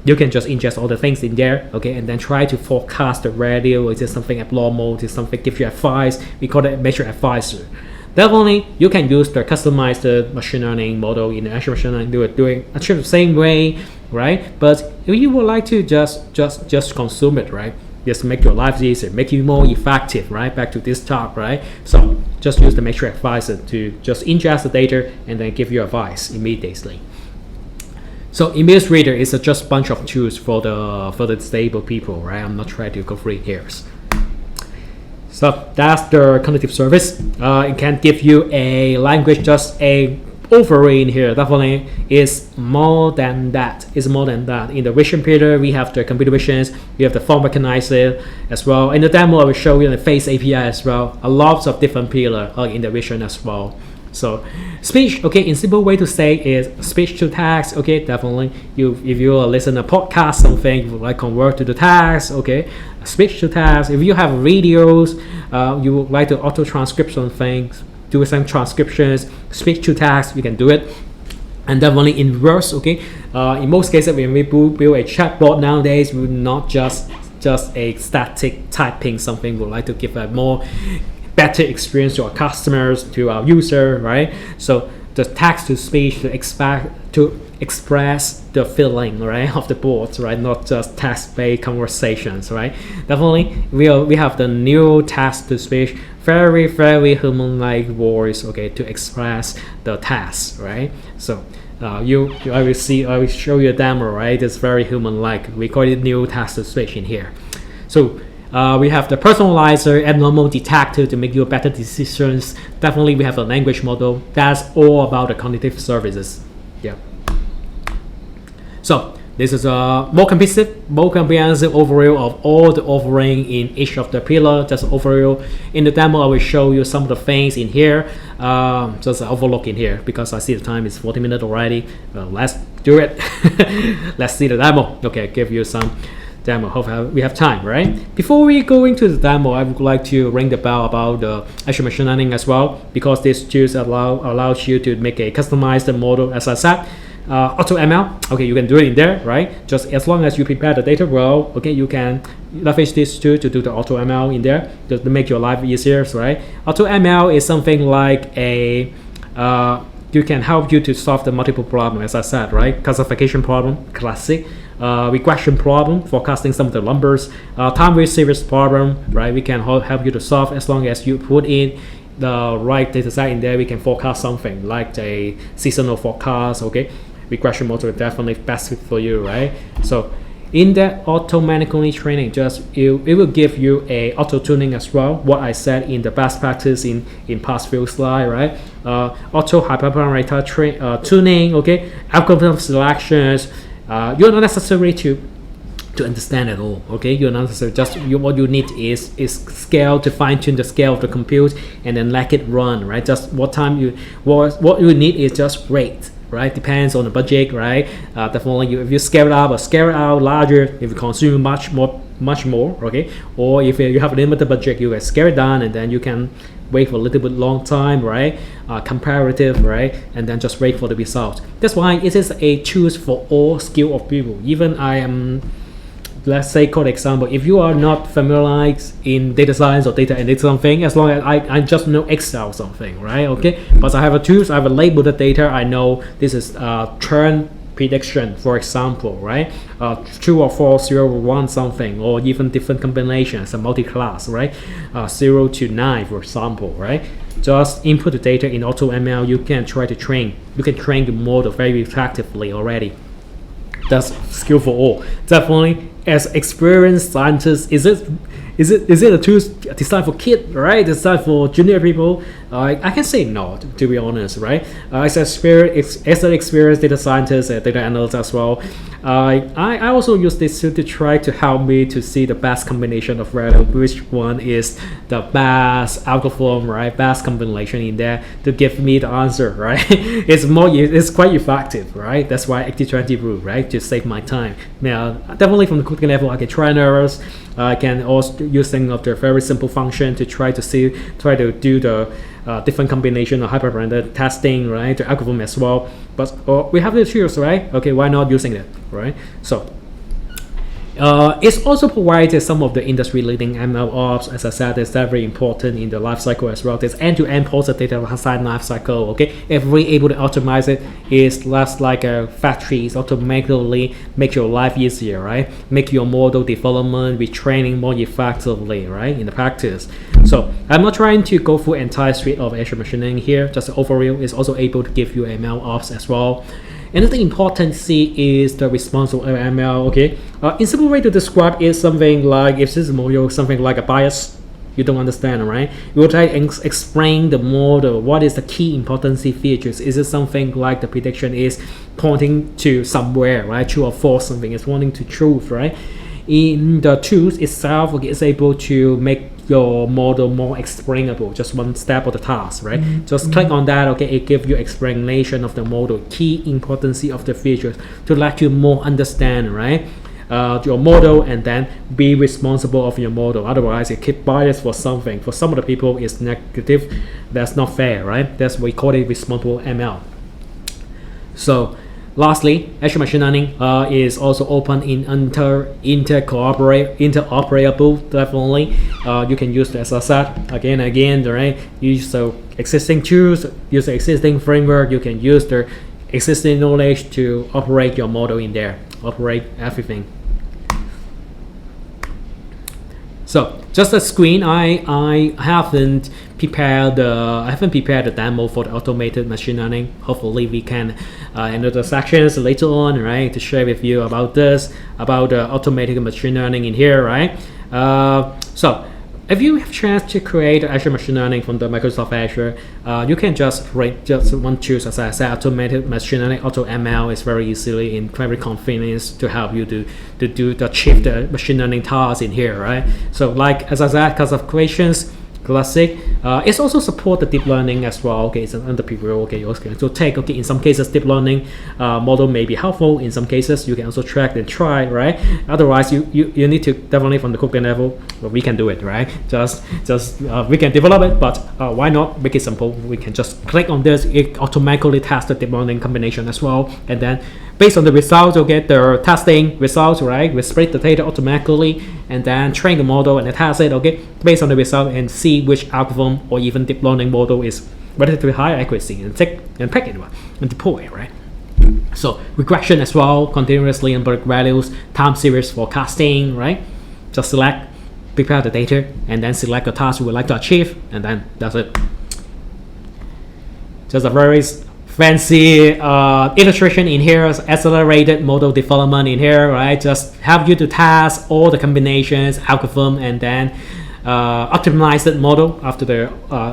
you can just ingest all the things in there, okay, and then try to forecast the radio. Is it something abnormal? Is it something give you advice? We call it measure advisor. Definitely, you can use the customized machine learning model in Azure Machine Learning, achieve the same way, right? But if you would like to just consume it, right? Just make your life easier, make you more effective, right? Back to this talk, right? So just use the metric advisor to just ingest the data and then give you advice immediately. So image reader is just a bunch of tools for the disabled people, right? I'm not trying to go through it here. So that's the cognitive service. It can give you a language, just a overlay in here. Definitely is more than that. It's more than that. In the vision pillar, we have the computer visions, we have the form recognizer as well. In the demo, I will show you the face API as well. A lot of different pillar in the vision as well. So speech, okay, in simple way to say is speech to text, okay, definitely. If you listen a podcast, something you would like convert to the text, okay, speech to text. If you have videos, you would like to auto transcription things, do some transcriptions, speech to text, you can do it. And definitely in verse, okay. In most cases, when we build a chatbot nowadays, we will not just just a static typing something. We like to give a more better experience to our customers, to our user, right? So the text to speech to express the feeling, right, of the boards, right, not just text-based conversations, right? Definitely we have the new text to speech, very human-like voice, okay, to express the task, right? So I will show you a demo, right? It's very human-like. We call it new text to speech in here. So we have the personalizer, abnormal detector to make you better decisions. Definitely we have a language model. That's all about the cognitive services. Yeah. So this is a more comprehensive overview of all the offering in each of the pillar. Just overview. In the demo, I will show you some of the things in here. Just an overlook in here because I see the time is 40 minutes already. Let's do it. Let's see the demo. Okay, give you some demo. Hope we have time, right? Before we go into the demo, I would like to ring the bell about the Azure Machine Learning as well, because these tools allows you to make a customized model, as I said. Auto ML, okay, you can do it in there, right? Just as long as you prepare the data well, okay, you can leverage this tool to do the auto ML in there to make your life easier, right? Auto ML is something like a you can help you to solve the multiple problem, as I said, right? Classification problem, classic. Regression problem, forecasting some of the numbers. Time series problem, right? We can help you to solve as long as you put in the right data set in there. We can forecast something like a seasonal forecast, okay? Regression model is definitely best fit for you, right? So in that automatically training, it will give you a auto tuning as well. What I said in the best practice in past few slides, right? Auto hyperparameter tuning, okay? Algorithm selections. You're not necessary to understand at all, okay? You're not necessary. Just what you need is scale to fine tune the scale of the compute and then let it run, right? Just what you need is just rate, right? Depends on the budget, right? Definitely, if you scale it up or scale it out larger, if you consume much more, okay? Or if you have a limited budget, you can scale it down and then you can wait for a little bit long time, right? Comparative, right? And then just wait for the result. That's why it is a choose for all skill of people. Even I am, let's say, code example, if you are not familiarized in data science or data analytics something, as long as I just know Excel something, right? Okay, but I have a tools, I have a label the data, I know this is churn prediction, for example, right? True or false, 0 or 1 something, or even different combinations, a multi-class, right? 0 to 9, for example, right? Just input the data in AutoML. You can try to train. You can train the model very effectively already. That's skill for all. Definitely, as experienced scientists, is it a tool designed for kids, right? Designed for junior people? I can say no, to be honest, right? As an experienced data scientist and data analyst as well, I also use this tool to try to help me to see the best combination of value, which one is the best algorithm, right? Best combination in there to give me the answer, right? It's quite effective, right? That's why 80-20 rule, right? To save my time. Now, definitely from the coding level, I can try and errors. I can also using of the very simple function to try to do the different combination of hyperparameter testing, right? The algorithm as well. But we have the tools, right? Okay, why not using it, right? So it's also provided some of the industry-leading ML ops. As I said, it's very important in the life cycle as well. There's end-to-end process data life cycle. Okay, if we're able to optimize it, it's less like a factory. It's automatically make your life easier, right? Make your model development, retraining more effectively, right? In the practice. So I'm not trying to go through entire suite of Azure Machine Learning here. Just the overview is also able to give you ML ops as well. Another important to see is the responsible ML. Okay, in simple way to describe is something like, if this is model something like a bias, you don't understand, right? You will try to explain the model. What is the key importance features? Is it something like the prediction is pointing to somewhere, right? True or false, something is pointing to truth, right? In the tools itself, okay, it's able to make your model more explainable, just one step of the task, right? Just click on that, okay, it gives you explanation of the model, key importance of the features to let you more understand, right? Your model, and then be responsible of your model. Otherwise, it keep bias for something. For some of the people, it's negative. That's not fair, right? That's what we call it responsible ML. So Lastly, Azure Machine Learning is also open in interoperable. Definitely, you can use the, as I said, again and again, right? Use the existing tools, use the existing framework. You can use the existing knowledge to operate your model in there, operate everything. So just a screen. I haven't prepared the demo for the automated machine learning. Hopefully we can enter the sections later on, right, to share with you about this, about the automated machine learning in here, right? So if you have a chance to create Azure Machine Learning from the Microsoft Azure, you can just rate just one choose, as I said, automated machine learning. Auto ML is very easily and very convenient to help you to achieve the machine learning tasks in here, right? So like as I said, classifications, classic. It's also support the deep learning as well. Okay, it's under preview. Okay, so take, okay, in some cases deep learning model may be helpful. In some cases you can also track and try, right? Otherwise you need to definitely from the coding level, well, we can do it, right? Just we can develop it, but why not make it simple? We can just click on this, it automatically tests the deep learning combination as well, and then based on the results, you'll get the testing results, right? We split the data automatically and then train the model and test it, okay, based on the result, and see which algorithm or even deep learning model is relatively high accuracy, and pick it and deploy it, right? So regression as well, continuously numeric values, time series forecasting, right? Just select, prepare the data, and then select the task you would like to achieve, and then that's it. Just a very fancy illustration in here, accelerated model development in here, right? Just help you to test all the combinations, algorithm, and then optimize that model after the,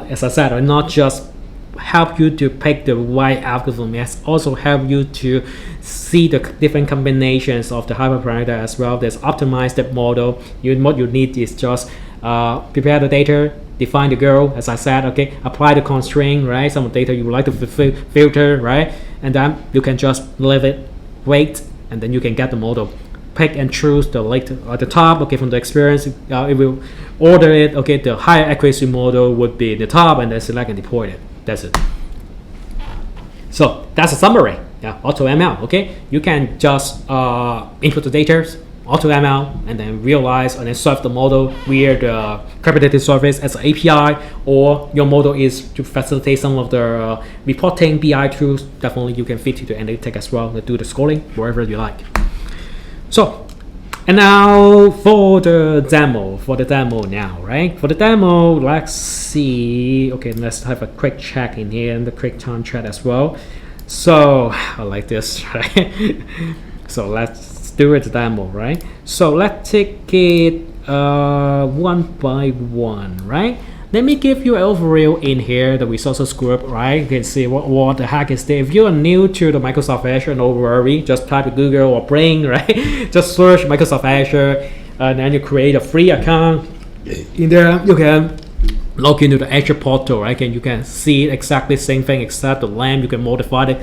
as I said, or not just help you to pick the right algorithm, yes, also help you to see the different combinations of the hyperparameter as well. There's optimize that model. What you need is just prepare the data, define the goal, as I said, okay, apply the constraint, right? Some of the data you would like to filter, right? And then you can just leave it, wait, and then you can get the model. Pick and choose the late at the top, okay, from the experience, it will order it, okay, the higher accuracy model would be the top, and then select and deploy it. That's it. So that's a summary. Yeah, Auto ML, okay? You can just input the data, Auto ML, and then realize and then serve the model via the Predictive Service as an API, or your model is to facilitate some of the reporting BI tools. Definitely you can fit to the analytics as well to do the scoring wherever you like. So, and now for the demo, now, right? For the demo, let's see. Okay, let's have a quick check in here and the quick time chat as well. So I like this, right? So let's do it demo, right? So let's take it one by one, right? Let me give you an overview in here, the resources group, right? You can see what the heck is there. If you are new to the Microsoft Azure, no worry, just type Google or Bing, right? Just search Microsoft Azure, and then you create a free account. In there, you can log into the Azure Portal, right? And you can see exactly the same thing except the lamp. You can modify it.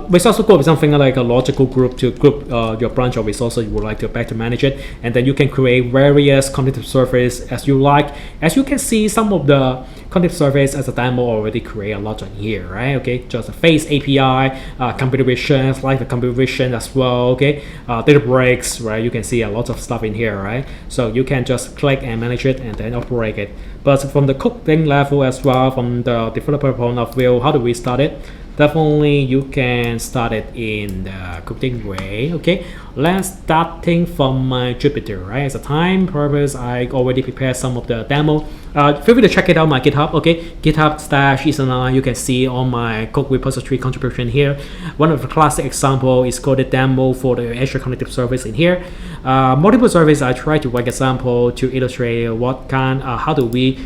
Resource group is something like a logical group to group your branch of resources you would like to better manage it, and then you can create various cognitive surface as you like. As you can see, some of the cognitive surface as a demo already create a lot on here, right? Okay, just a face API, computer vision, like the computer vision as well. Okay, data breaks, right? You can see a lot of stuff in here, right? So you can just click and manage it and then operate it. But from the coding level as well, from the developer point of view, how do we start it? Definitely you can start it in the coding way. Okay, let's starting from my Jupyter, right? As a time purpose, I already prepared some of the demo. Feel free to check it out my GitHub, okay? GitHub/Eason Lai. You can see all my code repository contribution here. One of the classic example is called the demo for the Azure Cognitive Service in here. Multiple service, I try to write example to illustrate what kind, how do we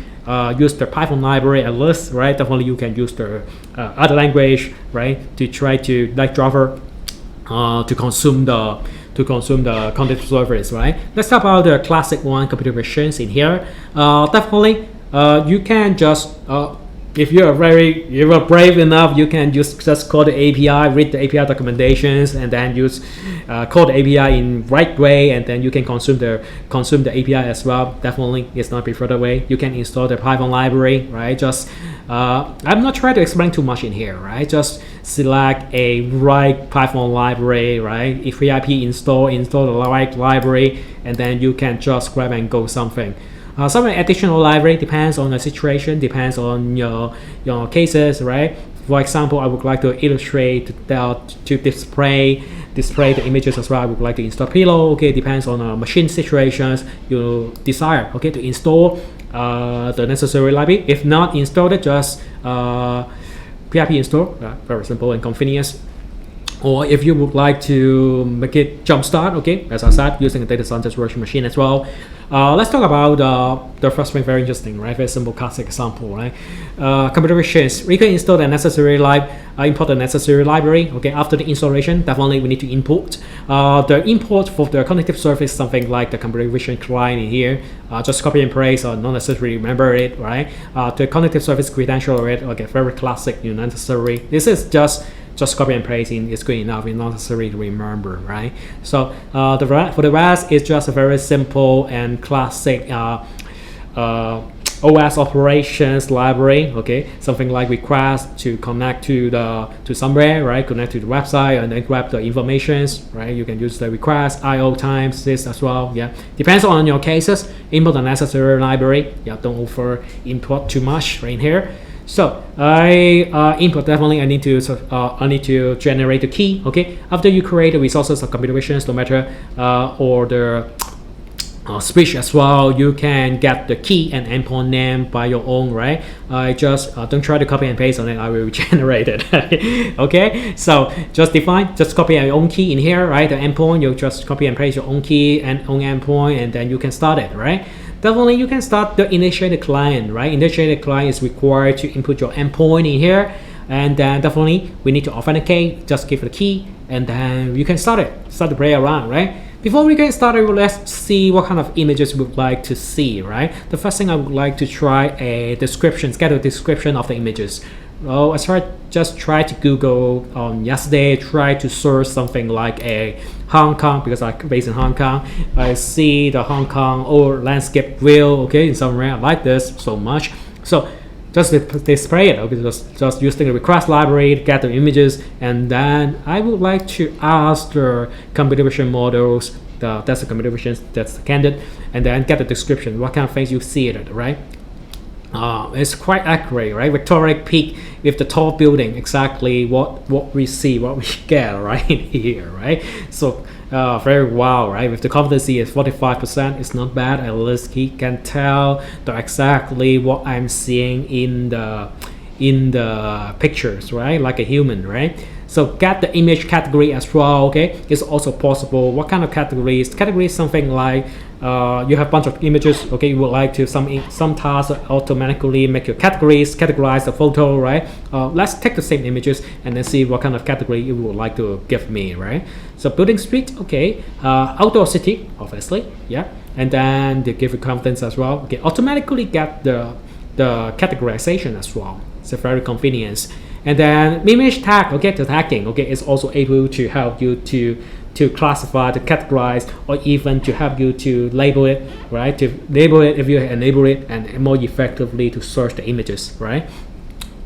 use the Python library at least, right? Definitely you can use the other language, right, to try to, like Java, to consume the cognitive service, right? Let's talk about the classic one, computer visions in here. Definitely you can just if you are brave enough, you can just call the API, read the API documentations, and then use call the API in right way, and then you can consume the API as well. Definitely, it's not preferred way. You can install the Python library, right? Just I'm not trying to explain too much in here, right? Just select a right Python library, right? If pip install the right library, and then you can just grab and go something. Some additional library depends on the situation, depends on your cases, right? For example, I would like to illustrate to display the images as well. I would like to install Pillow. Okay, depends on machine situations you desire. Okay, to install the necessary library. If not installed, just pip install. Very simple and convenient. Or if you would like to make it jumpstart, okay, as I said, using a data scientist virtual machine as well. Let's talk about the first thing, very interesting, right? Very simple classic example, right? Computer visions. We can install the necessary import the necessary library. Okay, after the installation, definitely we need to import. The import for the cognitive service, something like the computer vision client in here. Just copy and paste, or not necessarily remember it, right? The cognitive service credential, right? Okay, very classic, necessary. This is just copy and paste in is good enough. It's not necessary to remember, right? So for the rest, it's just a very simple and classic OS operations library. Okay, something like request to connect to somewhere, right? Connect to the website and then grab the informations, right? You can use the request IO times this as well. Yeah, depends on your cases. Import the necessary library. Yeah, don't over import too much right here. So I input, definitely I need to generate the key. Okay, after you create the resources of computer visions, no matter or the speech as well, you can get the key and endpoint name by your own, right? I just don't try to copy and paste on it. I will generate it. Okay, so just copy your own key in here, right? The endpoint, you just copy and paste your own key and own endpoint, and then you can start it, right? Definitely, you can start the initiate client, right? Initiate client is required to input your endpoint in here, and then definitely we need to authenticate. Just give the key, and then you can start to play around, right? Before we get started, let's see what kind of images we would like to see, right? The first thing I would like to try a description, get a description of the images. Oh, I just tried to Google yesterday, try to search something like a Hong Kong, because I'm based in Hong Kong. I see the Hong Kong or landscape view, okay, in somewhere. I like this so much. So just display it, okay, just using the request library to get the images, and then I would like to ask the computer vision models, that's the computer vision, that's the candidate, and then get the description, what kind of things you see it, right? It's quite accurate, right? Victoria Peak with the tall building, exactly what we see, what we get right here, right? So very wow, right? With the competency is 45%, it's not bad. At least he can tell exactly what I'm seeing in the pictures, right? Like a human, right? So get the image category as well. Okay, it's also possible. What kind of categories? Categories something like you have a bunch of images. Okay, you would like to some tasks automatically make your categorize the photo, right? Let's take the same images and then see what kind of category you would like to give me, right? So building street, okay, outdoor city, obviously, yeah, and then they give you confidence as well. Okay, automatically get the categorization as well. It's a very convenience. And then image tag, okay, the tagging, okay, is also able to help you to classify, to categorize, or even to help you to label it, right? To label it if you enable it, and more effectively to search the images, right?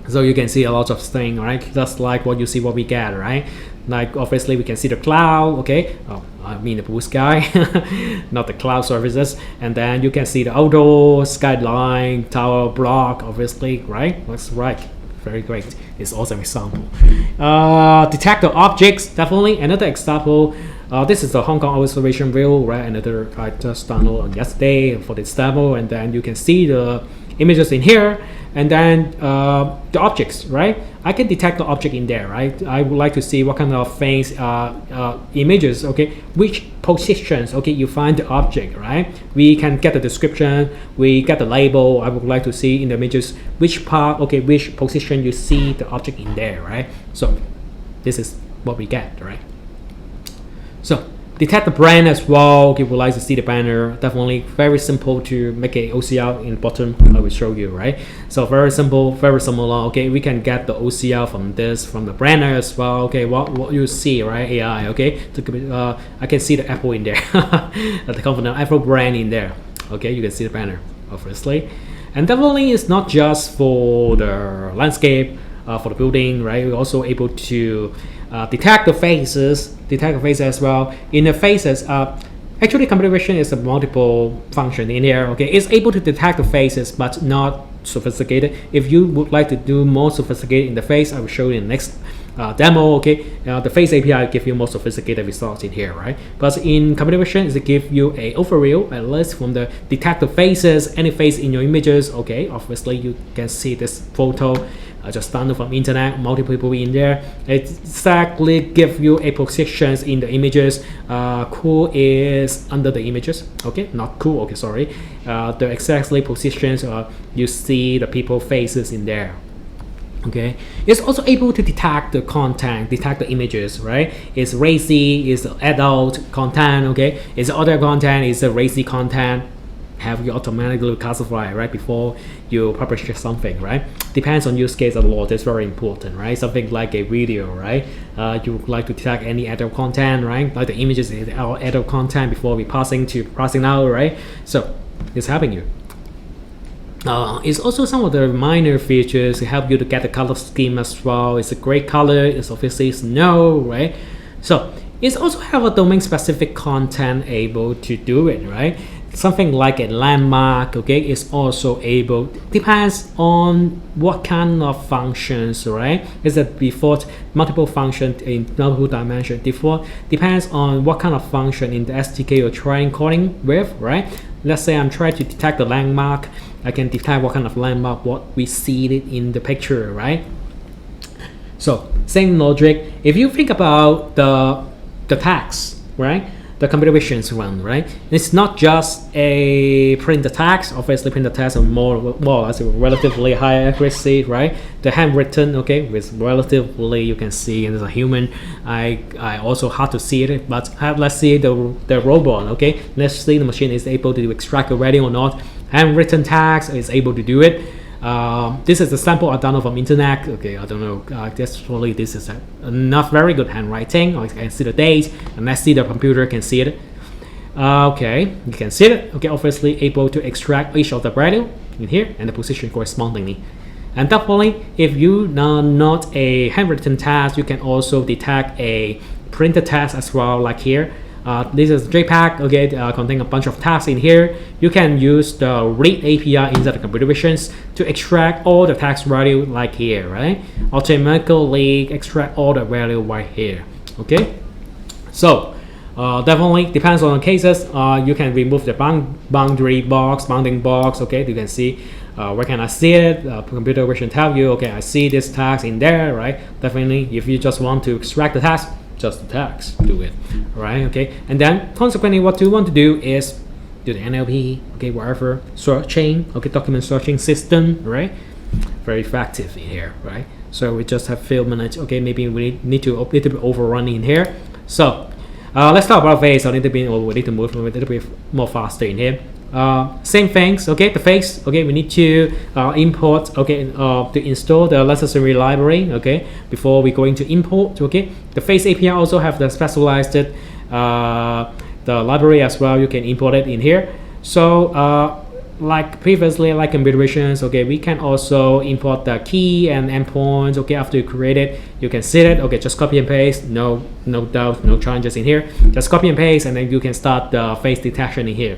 So you can see a lot of things, right? Just like what you see, what we get, right? Like obviously we can see the cloud, okay? I mean the blue sky, not the cloud services. And then you can see the outdoor, skyline, tower, block, obviously, right? That's right. Very great. It's awesome example. Detect the objects, definitely. Another example. This is the Hong Kong observation view, right? Another I just downloaded on yesterday for this demo, and then you can see the images in here, and then the objects, right? I can detect the object in there, right? I would like to see what kind of things, images, okay? Which positions, okay, you find the object, right? We can get the description, we get the label. I would like to see in the images which part, okay, which position you see the object in there, right? So this is what we get, right? So detect the brand as well. Okay, would like to see the banner. Definitely very simple to make a OCR in bottom. I will show you, right? So very simple, very similar. Okay, we can get the OCR from the banner as well. Okay, what you see, right? AI. Okay, I can see the Apple in there, the company Apple brand in there. Okay, you can see the banner, obviously. And definitely it's not just for the landscape, for the building, right? We're also able to detect the faces as well. In the faces, actually computer vision is a multiple function in here. Okay, it's able to detect the faces, but not sophisticated. If you would like to do more sophisticated in the face, I will show you in the next demo. Okay, the face API give you more sophisticated results in here, right? But in computer vision, it give you a overview, at least from the detect the faces, any face in your images. Okay, obviously you can see this photo just download from internet, multiple people in there. It exactly give you a positions in the images. Cool is under the images. Okay, not cool. Okay, sorry. The exactly positions. You see the people faces in there. Okay, it's also able to detect the content, detect the images, right? It's racy, it's adult content. Okay, it's other content, it's a racy content. Have you automatically classify, right, before you publish something, right? Depends on use case a lot. That's very important, right? Something like a video, right? You would like to detect any adult content, right? Like the images is our adult content before we passing out, right? So it's helping you. It's also some of the minor features to help you to get the color scheme as well. It's a great color. It's obviously snow, right? So it's also have a domain specific content able to do it, right? Something like a landmark, okay, is also able, depends on what kind of functions, right? Is it default multiple function in multiple dimension? Default depends on what kind of function in the SDK you're trying calling with, right? Let's say I'm trying to detect the landmark. I can detect what kind of landmark, what we see it in the picture, right? So same logic. If you think about the text, right? The computer vision's run, right? It's not just a print the text. Obviously, print the text are more as a relatively high accuracy, right? The handwritten, okay, with relatively you can see, and as a human, I also hard to see it. But let's see the robot, okay? Let's see the machine is able to extract a writing or not. Handwritten text is able to do it. This is a sample I downloaded from internet. Okay, I don't know. Actually, this is not very good handwriting. I can see the date, and let's see the computer can see it. Okay, you can see it. Okay, obviously able to extract each of the value in here and the position correspondingly. And definitely, if you are not a handwritten text, you can also detect a printed text as well, like here. This is JPEG, okay, contain a bunch of text in here. You can use the read API inside the computer visions to extract all the text value like here, right? Automatically extract all the value right here, okay? So definitely depends on the cases. You can remove the bounding box, okay? You can see where can I see it? Computer vision tell you, okay, I see this text in there, right? Definitely, if you just want to extract the text, just the text, do it, right? Okay, and then consequently what you want to do is do the NLP, okay, whatever, searching, okay, document searching system, right? Very effective in here, right? So we just have few minutes, okay, maybe we need to be overrunning in here. So let's talk about face. I need to be, we need to move a little bit more faster in here. Same things, okay, the face, okay, we need to import, okay, to install the necessary library, okay, before we going to import, okay. The face API also have the specialized the library as well. You can import it in here. So like previously, like computer visions, okay, we can also import the key and endpoints, okay. After you create it, you can see it, okay, just copy and paste, no doubt, no changes in here, just copy and paste, and then you can start the face detection in here.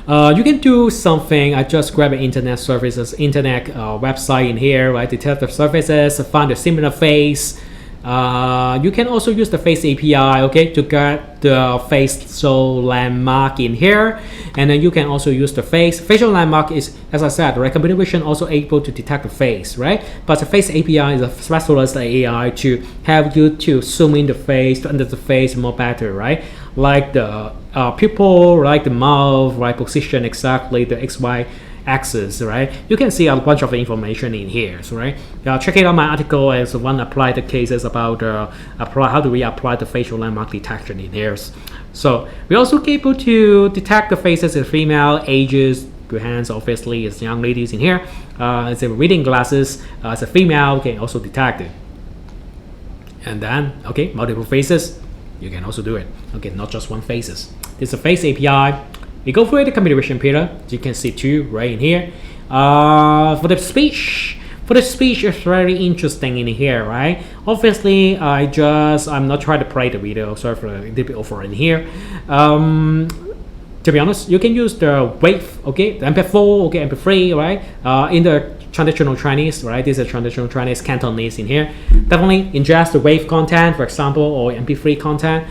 You can do something. I just grab an internet website in here, right? Detect the services, find a similar face. You can also use the face API, okay, to get the facial landmark in here, and then you can also use the facial landmark is, as I said, right, computer vision also able to detect the face, right? But the face API is a specialized AI to help you to zoom in the face, to under the face more better, right? Like the pupil, like the mouth, right, position exactly the XY axis, right? You can see a bunch of information in here, right? Check it out my article as one applied cases about how do we apply the facial landmark detection in here. So we're also able to detect the faces of female, ages, good hands, obviously it's young ladies in here. It's a reading glasses, as a female can also detect it. And then, okay, multiple faces, you can also do it. Okay, not just one faces. This is a face API. We go through the computer vision pillar. You can see two right in here. For the speech is very interesting in here, right? Obviously, I'm not trying to play the video. Sorry for a little bit over in here. To be honest, you can use the wave, okay, the MP4, okay, MP3, right? In the traditional Chinese, right? This is traditional Chinese Cantonese in here. Definitely ingest the wave content, for example, or MP3 content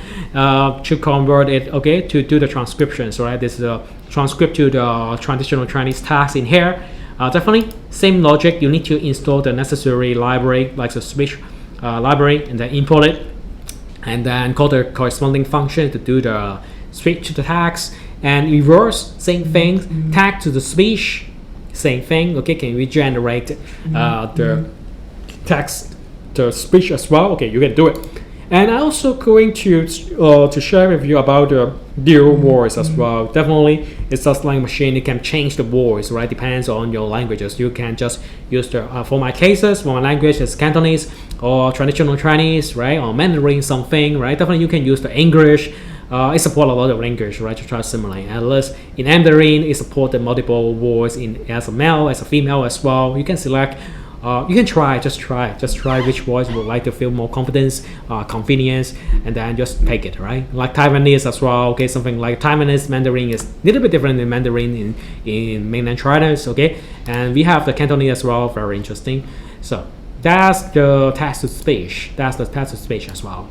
to convert it, okay, to do the transcriptions, right? This is a transcript to the traditional Chinese text in here. Definitely same logic. You need to install the necessary library, like the speech library, and then import it, and then call the corresponding function to do the speech to the text, and reverse, same thing, tag to the speech, same thing. Okay, can we generate the text, the speech as well? Okay, you can do it. And I'm also going to share with you about the dual voice as well. Definitely, it's just like machine. You can change the voice, right? Depends on your languages. You can just use the for my cases, for my language is Cantonese or traditional Chinese, right? Or Mandarin something, right? Definitely, you can use the English. It supports a lot of language, right? To try to simulate. At least in Mandarin, it supports the multiple voice in as a male, as a female as well. You can select. You can just try which voice you would like to feel more confidence, convenience, and then just take it, right? Like Taiwanese as well, okay? Something like Taiwanese Mandarin is a little bit different than Mandarin in mainland China, okay? And we have the Cantonese as well, very interesting. So that's the text to speech. That's the text to speech as well.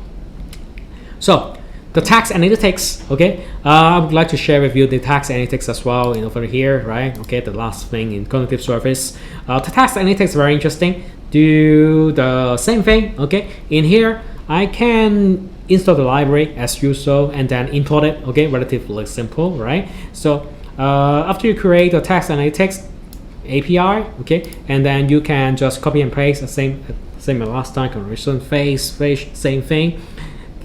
So the text analytics, okay? I would like to share with you the text analytics as well in over here, right? Okay, the last thing in cognitive service. The text analytics is very interesting. Do the same thing, okay? In here, I can install the library as usual and then import it, okay? Relatively simple, right? So after you create the text analytics API, okay? And then you can just copy and paste the same as last time, conversion face, same thing.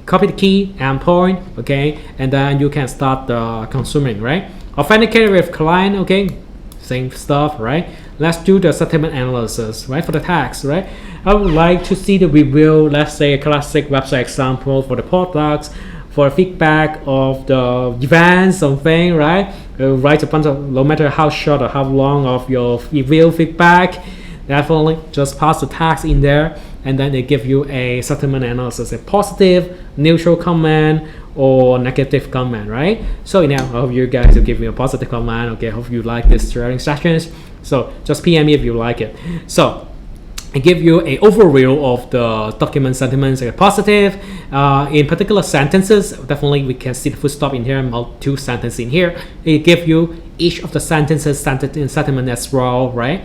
Copy the key, endpoint, okay, and then you can start the consuming, right? Authenticate with client, okay, same stuff, right? Let's do the sentiment analysis, right, for the text, right? I would like to see the review, let's say a classic website example for the products, for feedback of the events, something, right? Write a bunch of, no matter how short or how long of your review feedback, definitely just pass the text in there, and then they give you a sentiment analysis, a positive, neutral comment, or negative comment, right? So now I hope you guys will give me a positive comment. Okay, hope you like this sharing sessions. So just PM me if you like it. So I give you a overview of the document sentiments, like positive. In particular sentences, definitely we can see the full stop in here, two sentences in here. It give you each of the sentences sentiment as well, right?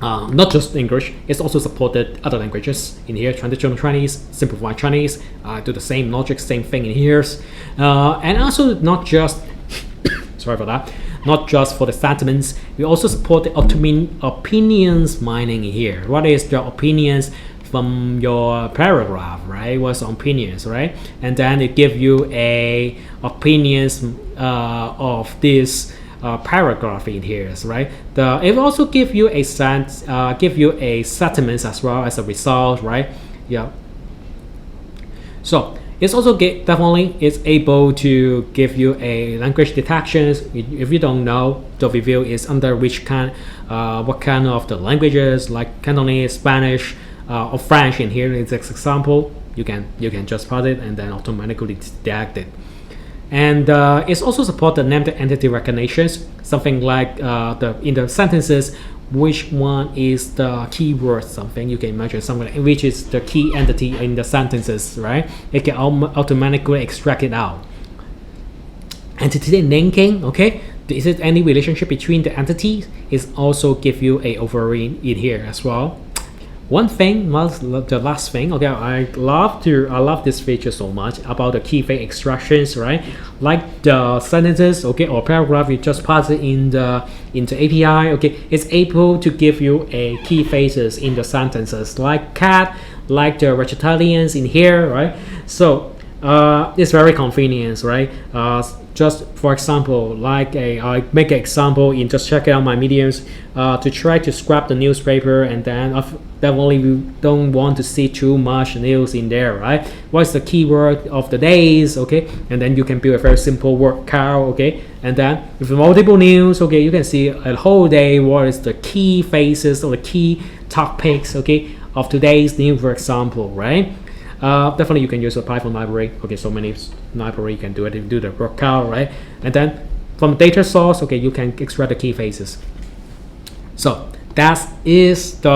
Not just English, it's also supported other languages in here, traditional Chinese, simplified Chinese, do the same logic, same thing in here. And also not just, sorry for that, not just for the sentiments, we also support the opinions mining in here. What is the opinions from your paragraph, right? What's the opinions, right? And then it gives you a opinions of this paragraph in here, right? It will also give you a sentiments as well as a result, right? Yeah. So it's also definitely is able to give you a language detections. If you don't know, the review is under which kind, what kind of the languages like Cantonese, Spanish, or French. In here is this example. You can just put it and then automatically detect it. And it's also support the named entity recognitions, something like in the sentences, which one is the keyword, something you can imagine, something which is the key entity in the sentences, right? It can automatically extract it out. Entity linking, okay? Is it any relationship between the entities? It also give you a overview in here as well. One thing, the last thing, okay, I love this feature so much about the key phrase extractions, right? Like the sentences, okay, or paragraph, you just pass it in the API, okay, it's able to give you a key phrases in the sentences, like cat, like the vegetarians in here, right? So it's very convenient, right? Just for example, like I make an example in just check out my mediums to try to scrap the newspaper, and then definitely we don't want to see too much news in there, right? What's the keyword of the days, okay? And then you can build a very simple word count, okay? And then with multiple news, okay, you can see a whole day what is the key phrases or the key topics, okay, of today's news, for example, right? Definitely you can use a Python library, okay, so many library you can do it, you do the workout, right? And then from data source, okay, you can extract the key phrases. So that is the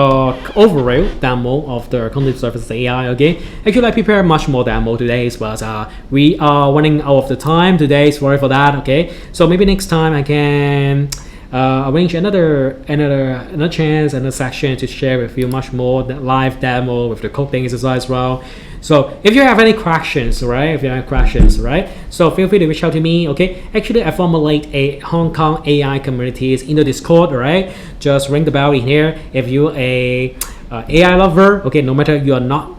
overall demo of the Cognitive Services AI, okay? Actually I prepared much more demo today, but we are running out of the time today, sorry for that, okay? So maybe next time I can arrange another chance, another section to share with you much more live demo with the coding exercise as well. So if you have any questions, right? So feel free to reach out to me, okay? Actually, I formulate a Hong Kong AI communities in the Discord, right? Just ring the bell in here. If you're a AI lover, okay, no matter you are not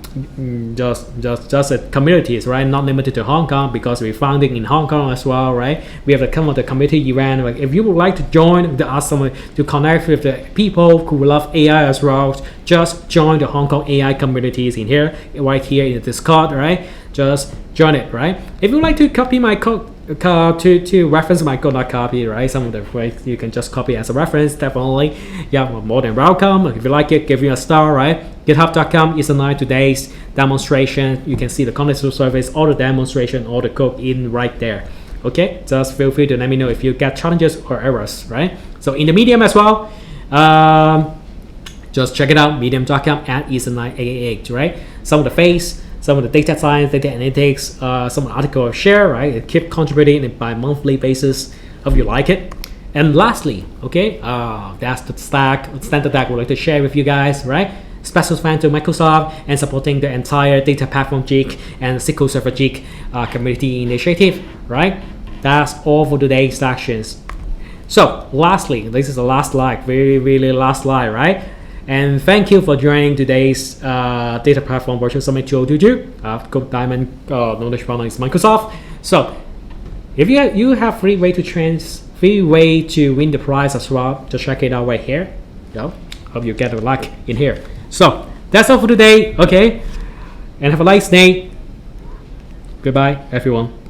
just a communities, right? Not limited to Hong Kong, because we're founding in Hong Kong as well, right? We have the come of the community event. Like if you would like to join, to ask someone to connect with the people who love AI as well, just join the Hong Kong AI communities in here, right here in the Discord, right? Just join it, right? If you would like to copy my code to reference my code, not copy, right? Some of the ways you can just copy as a reference, definitely. Yeah, more than welcome. If you like it, give me a star, right? GitHub.com is today's demonstration. You can see the cognitive service, all the demonstration, all the code in right there. Okay, just feel free to let me know if you get challenges or errors, right? So in the Medium as well, just check it out, medium.com at Eason Lai 888, right? Some of the face, some of the data science, data analytics, some article share, right? It keep contributing by monthly basis. Hope you like it. And lastly, okay, that's the standard stack we'd like to share with you guys, right? Special thanks to Microsoft and supporting the entire Data Platform Geek and SQL Server Geek community initiative, right? That's all for today's sections. So lastly, this is the last slide, really last slide, right? And thank you for joining today's Data Platform Virtual Summit 2022. Gold Diamond Knowledge Partner is Microsoft. So if you have free way to win the prize as well, just check it out right here. Hope you get the luck in here. So that's all for today, okay? And have a nice day. Goodbye, everyone.